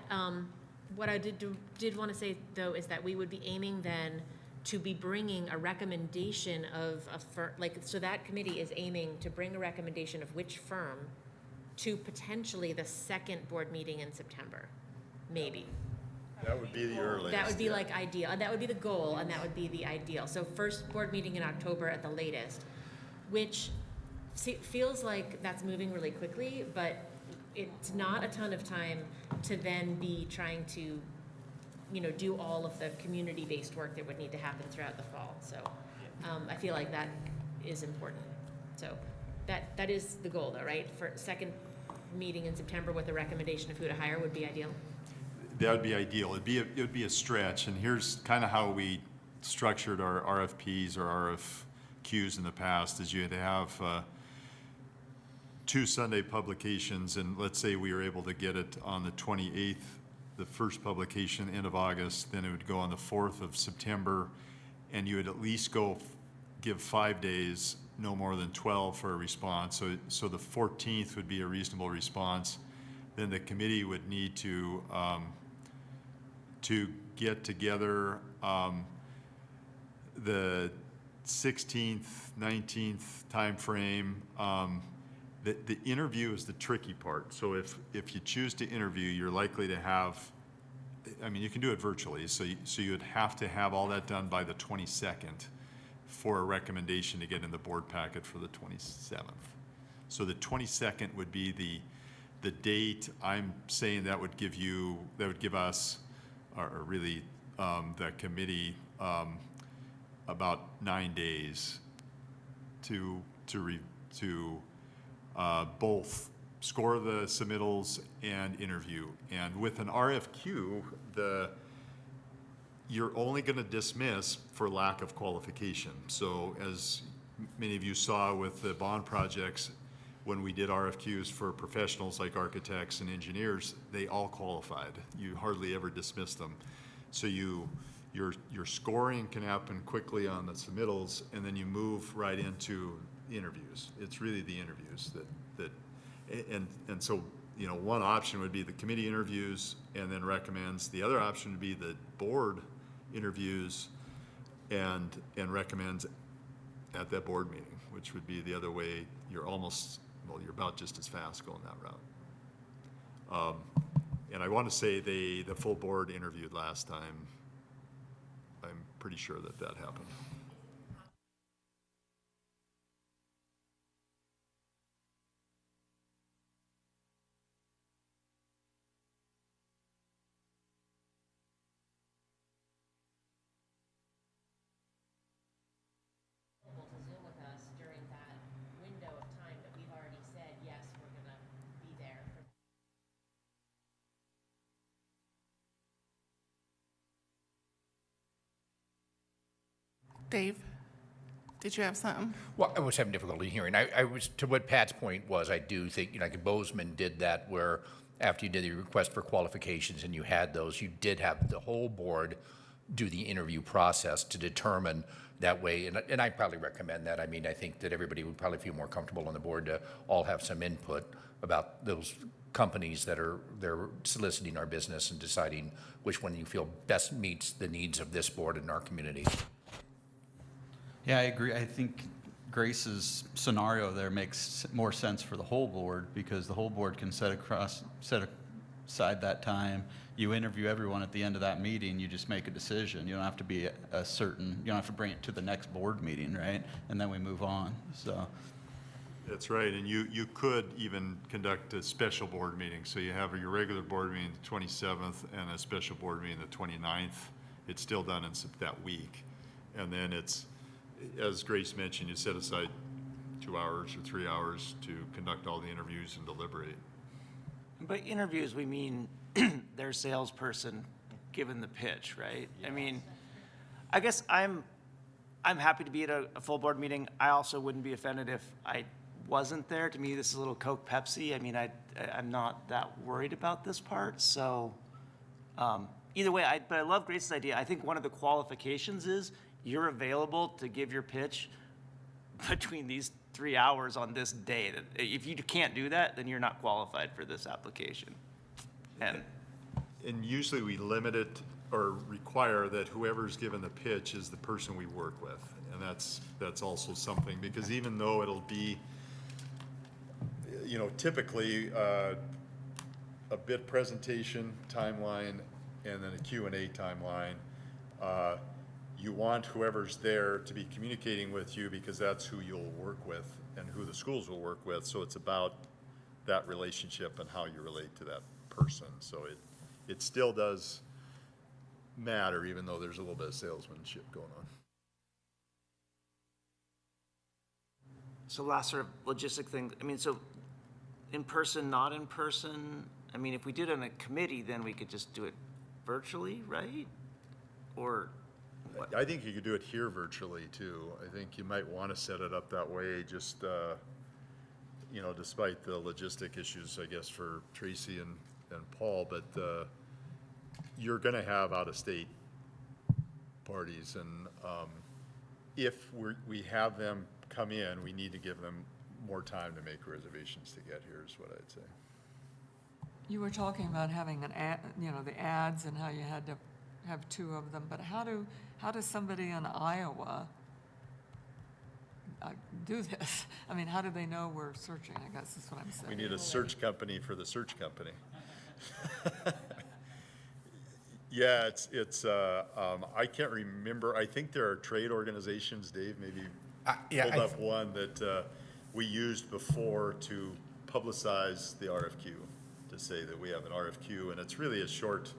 what I did want to say, though, is that we would be aiming then to be bringing a recommendation of a firm, so that committee is aiming to bring a recommendation of which firm to potentially the second board meeting in September, maybe. That would be the earliest. That would be ideal, and that would be the goal, and that would be the ideal. So first board meeting in October at the latest, which feels like that's moving really quickly, but it's not a ton of time to then be trying to, do all of the community-based work that would need to happen throughout the fall. So I feel like that is important. So that is the goal, though, right? For second meeting in September with a recommendation of who to hire would be ideal. That would be ideal. It would be a stretch, and here's kind of how we structured our RFPs or RFQs in the past: is you had to have 2 Sunday publications, and let's say we were able to get it on the 28th, the first publication, end of August, then it would go on the 4th of September, and you would at least give 5 days, no more than 12 for a response. So the 14th would be a reasonable response. Then the committee would need to get together the 16th, 19th timeframe. The interview is the tricky part. So if you choose to interview, you're likely to have, I mean, you can do it virtually, so you would have to have all that done by the 22nd for a recommendation to get in the board packet for the 27th. So the 22nd would be the date. I'm saying that would give us, or really the committee, about 9 days to both score the submittals and interview. And with an RFQ, you're only going to dismiss for lack of qualification. So as many of you saw with the bond projects, when we did RFQs for professionals like architects and engineers, they all qualified. You hardly ever dismiss them. So your scoring can happen quickly on the submittals, and then you move right into interviews. It's really the interviews and so, you know, one option would be the committee interviews and then recommends. The other option would be the board interviews and recommends at that board meeting, which would be the other way. You're about just as fast going that route. And I want to say the full board interviewed last time. I'm pretty sure that happened. Dave, did you have something? Well, I was having difficulty hearing. I was, to what Pat's point was, I do think, you know, like Bozeman did that where after you did the request for qualifications and you had those, you did have the whole board do the interview process to determine that way. And I probably recommend that. I mean, I think that everybody would probably feel more comfortable on the board to all have some input about those companies they're soliciting our business and deciding which one you feel best meets the needs of this board and our community. Yeah, I agree. I think Grace's scenario there makes more sense for the whole board because the whole board can set aside that time. You interview everyone at the end of that meeting, you just make a decision. You don't have to be you don't have to bring it to the next board meeting, right? And then we move on, so. That's right, and you could even conduct a special board meeting. So you have your regular board meeting the 27th and a special board meeting the 29th. It's still done in that week. And then it's, as Grace mentioned, you set aside 2 hours or 3 hours to conduct all the interviews and deliberate. By interviews, we mean their salesperson given the pitch, right? Yes. I mean, I guess I'm happy to be at a full board meeting. I also wouldn't be offended if I wasn't there. To me, this is a little Coke Pepsi. I mean, I'm not that worried about this part. So either way, but I love Grace's idea. I think one of the qualifications is you're available to give your pitch between these 3 hours on this day. If you can't do that, then you're not qualified for this application. And usually we limit it or require that whoever's given the pitch is the person we work with. And that's also something, because even though it'll be, you know, typically a bit presentation timeline and then a Q&A timeline, you want whoever's there to be communicating with you because that's who you'll work with and who the schools will work with. So it's about that relationship and how you relate to that person. So it still does matter, even though there's a little bit of salesmanship going on. so last sort of logistic thing, I mean, so in person, not in person, I mean, if we did it on a committee, then we could just do it virtually, right? Or what? I think you could do it here virtually too. I think you might want to set it up that way, just, you know, despite the logistic issues, I guess, for Tracy and Paul, but you're going to have out-of-state parties, and if we have them come in, we need to give them more time to make reservations to get here, is what I'd say. You were talking about having an ad, you know, the ads and how you had to have 2 of them, but how does somebody in Iowa do this? I mean, how do they know we're searching, I guess is what I'm saying. We need a search company for the search company. Yeah, I can't remember. I think there are trade organizations, Dave, maybe pulled up one that we used before to publicize the RFQ, to say that we have an RFQ, and it's really a short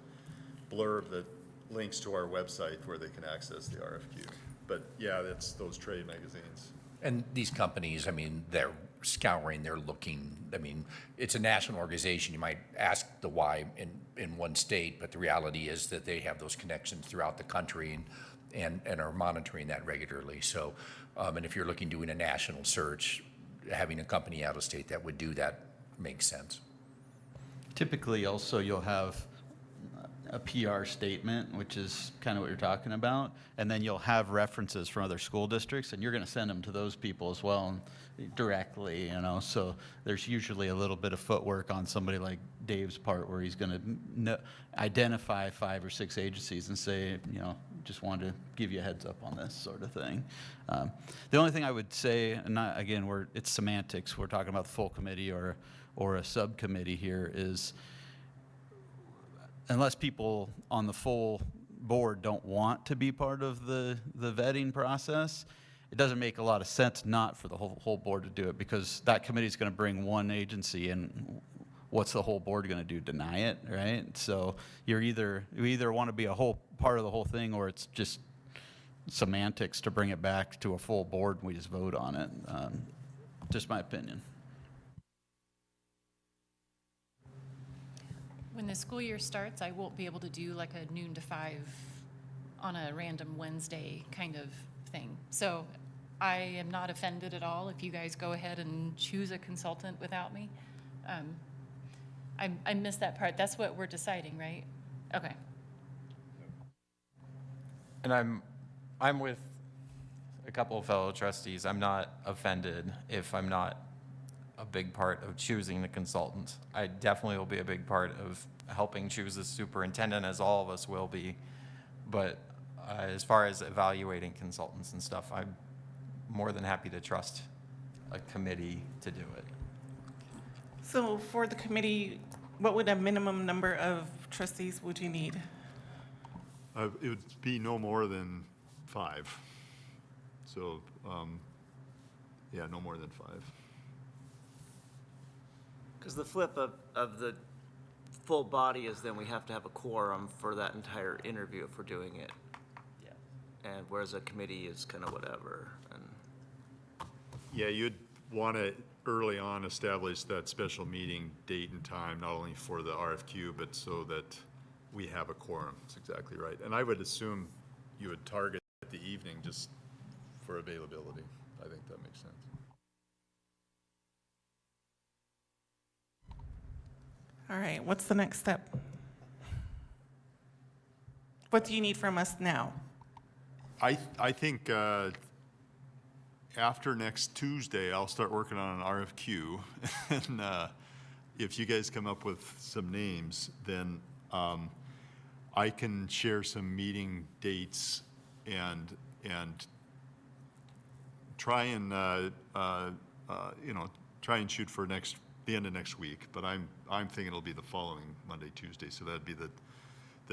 blurb that links to our website where they can access the RFQ. But yeah, that's those trade magazines. And these companies, I mean, they're scouring, they're looking, I mean, it's a national organization. You might ask the why in one state, but the reality is that they have those connections throughout the country and are monitoring that regularly. So, and if you're looking doing a national search, having a company out of state that would do that makes sense. Typically, also, you'll have a PR statement, which is kind of what you're talking about, and then you'll have references from other school districts, and you're going to send them to those people as well directly, you know. So there's usually a little bit of footwork on somebody like Dave's part where he's going to identify 5 or 6 agencies and say, you know, just wanted to give you a heads up on this sort of thing. The only thing I would say, and not, again, it's semantics, we're talking about the full committee or a subcommittee here, is unless people on the full board don't want to be part of the vetting process, it doesn't make a lot of sense not for the whole board to do it, because that committee is going to bring one agency, and what's the whole board going to do? Deny it, right? So you either want to be a whole part of the whole thing, or it's just semantics to bring it back to a full board and we just vote on it. Just my opinion. When the school year starts, I won't be able to do like a noon to 5 on a random Wednesday kind of thing. So I am not offended at all if you guys go ahead and choose a consultant without me. I missed that part. That's what we're deciding, right? Okay. And I'm with a couple of fellow trustees. I'm not offended if I'm not a big part of choosing the consultant. I definitely will be a big part of helping choose the superintendent, as all of us will be. But as far as evaluating consultants and stuff, I'm more than happy to trust a committee to do it. So for the committee, what would a minimum number of trustees would you need? It would be no more than 5. So, yeah, no more than 5. Because the flip of the full body is then we have to have a quorum for that entire interview if we're doing it. Yeah. And whereas a committee is kind of whatever. And Yeah, you'd want to early on establish that special meeting date and time, not only for the RFQ, but so that we have a quorum. That's exactly right. And I would assume you would target the evening just for availability. I think that makes sense. All right, what's the next step? What do you need from us now? I think after next Tuesday, I'll start working on an RFQ. And if you guys come up with some names, then I can share some meeting dates and try and try and shoot for the end of next week. But I'm thinking it'll be the following Monday, Tuesday. So that'd be the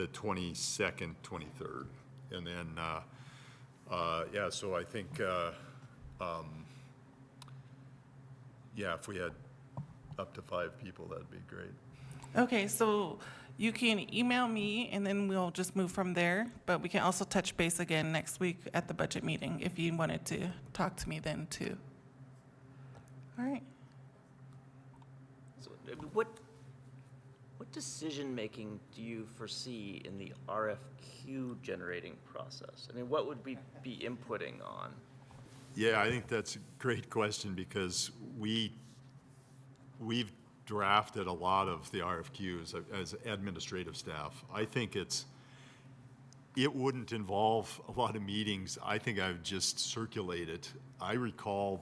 22nd, 23rd, and then yeah. So I think yeah, if we had up to 5 people, that'd be great. Okay, so you can email me and then we'll just move from there, but we can also touch base again next week at the budget meeting if you wanted to talk to me then too. All right. so what decision-making do you foresee in the RFQ generating process? I mean, what would we be inputting on? Yeah, I think that's a great question, because we we've drafted a lot of the RFQs as administrative staff. I think it wouldn't involve a lot of meetings. I think I would just circulate it. I recall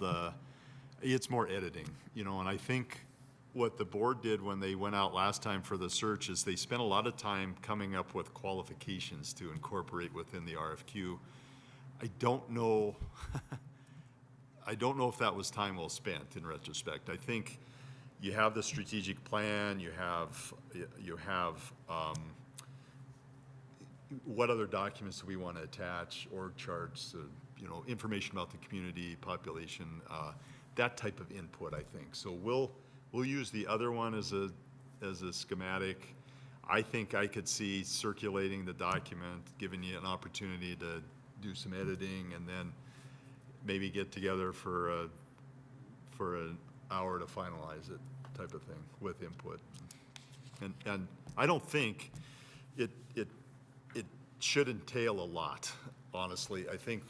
it's more editing, you know, and I think what the board did when they went out last time for the search is they spent a lot of time coming up with qualifications to incorporate within the RFQ. I don't know, I don't know if that was time well spent in retrospect. I think you have the strategic plan, you have what other documents do we want to attach, org charts, you know, information about the community, population, that type of input, I think. So we'll use the other one as a schematic. I think I could see circulating the document, giving you an opportunity to do some editing, and then maybe get together for an hour to finalize it, type of thing, with input. And I don't think it should entail a lot, honestly. I think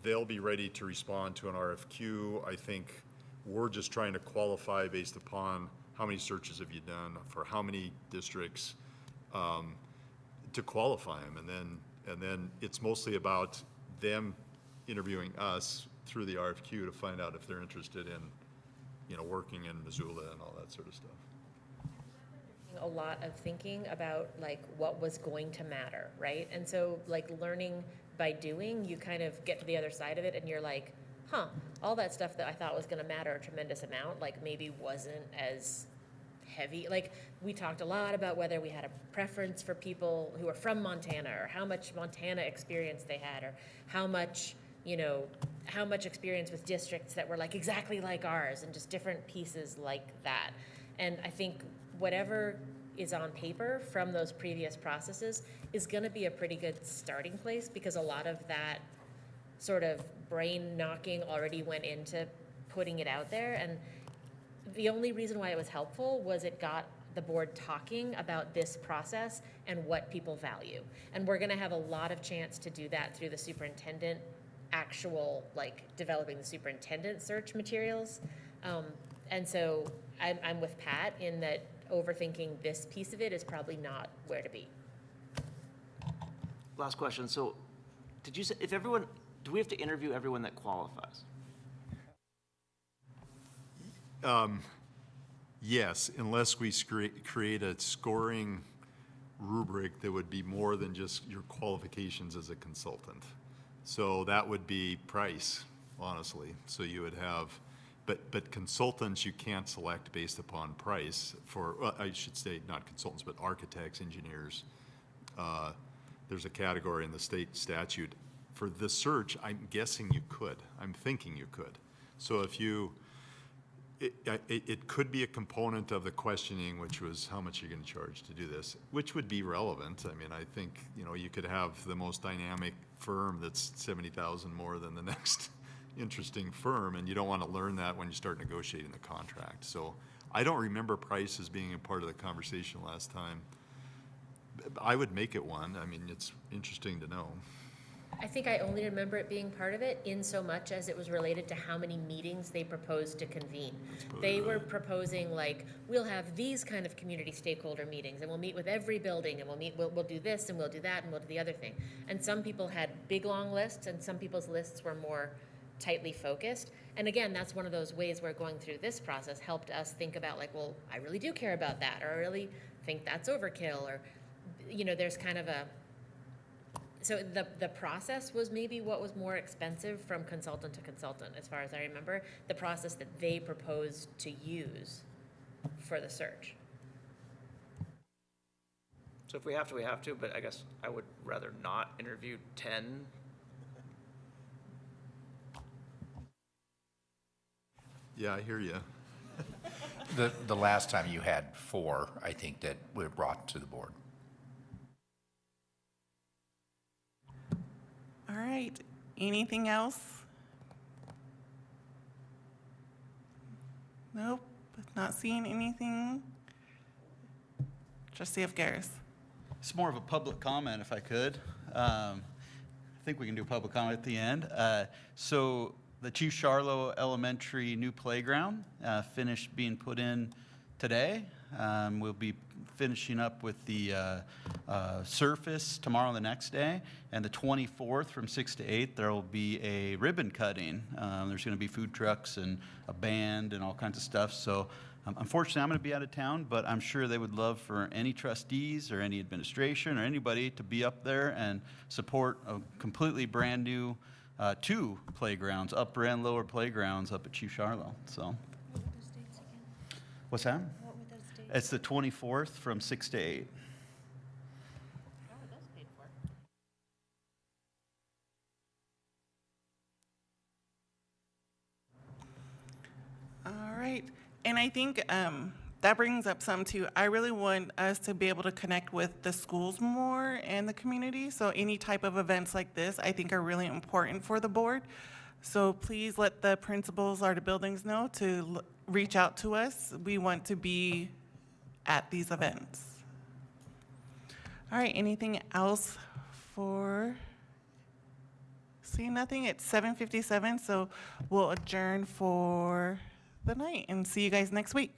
they'll be ready to respond to an RFQ. I think we're just trying to qualify based upon how many searches have you done for how many districts, to qualify them. And then it's mostly about them interviewing us through the RFQ to find out if they're interested in, you know, working in Missoula and all that sort of stuff. A lot of thinking about like what was going to matter, right? And so like learning by doing, you kind of get to the other side of it and you're like, huh, all that stuff that I thought was going to matter a tremendous amount, like maybe wasn't as heavy. Like we talked a lot about whether we had a preference for people who are from Montana, or how much Montana experience they had, or how much, you know, how much experience with districts that were like exactly like ours, and just different pieces like that. And I think whatever is on paper from those previous processes is going to be a pretty good starting place, because a lot of that sort of brain knocking already went into putting it out there. And the only reason why it was helpful was it got the board talking about this process and what people value. And we're going to have a lot of chance to do that through the superintendent actual, like developing the superintendent search materials. And so I'm with Pat in that overthinking this piece of it is probably not where to be. Last question. So did you say, do we have to interview everyone that qualifies? Yes, unless we create a scoring rubric that would be more than just your qualifications as a consultant. So that would be price, honestly. So you would have, but consultants you can't select based upon price for, well, I should say not consultants, but architects, engineers. There's a category in the state statute. For the search, I'm guessing you could. I'm thinking you could. So if you, it could be a component of the questioning, which was how much you're going to charge to do this, which would be relevant. I mean, I think, you know, you could have the most dynamic firm that's 70,000 more than the next interesting firm, and you don't want to learn that when you start negotiating the contract. So I don't remember price as being a part of the conversation last time. I would make it one. I mean, it's interesting to know. I think I only remember it being part of it in so much as it was related to how many meetings they proposed to convene. They were proposing like, we'll have these kind of community stakeholder meetings, and we'll meet with every building, and we'll do this, and we'll do that, and we'll do the other thing. And some people had big, long lists, and some people's lists were more tightly focused. And again, that's one of those ways where going through this process helped us think about like, well, I really do care about that, or I really think that's overkill, or, you know, there's kind of a, so the process was maybe what was more expensive from consultant to consultant, as far as I remember, the process that they proposed to use for the search. So if we have to, we have to, but I guess I would rather not interview 10. Yeah, I hear you. The last time you had 4, I think, that were brought to the board. All right, anything else? Nope, not seeing anything. Trustee of Garris. It's more of a public comment, if I could. I think we can do public comment at the end. So the Chief Charlo Elementary new playground finished being put in today. We'll be finishing up with the surface tomorrow and the next day. And the 24th from 6 to 8, there will be a ribbon cutting. There's going to be food trucks and a band and all kinds of stuff. So unfortunately, I'm going to be out of town, but I'm sure they would love for any trustees or any administration or anybody to be up there and support a completely brand new 2 playgrounds, upper and lower playgrounds up at Chief Charlo. So, what's that? What were those dates? It's the 24th from 6 to 8. How are those paid for? All right, and I think that brings up some too. I really want us to be able to connect with the schools more and the community. So any type of events like this, I think are really important for the board. So please let the principals or the buildings know to reach out to us. We want to be at these events. All right, anything else for? See nothing, it's 7:57, so we'll adjourn for the night and see you guys next week.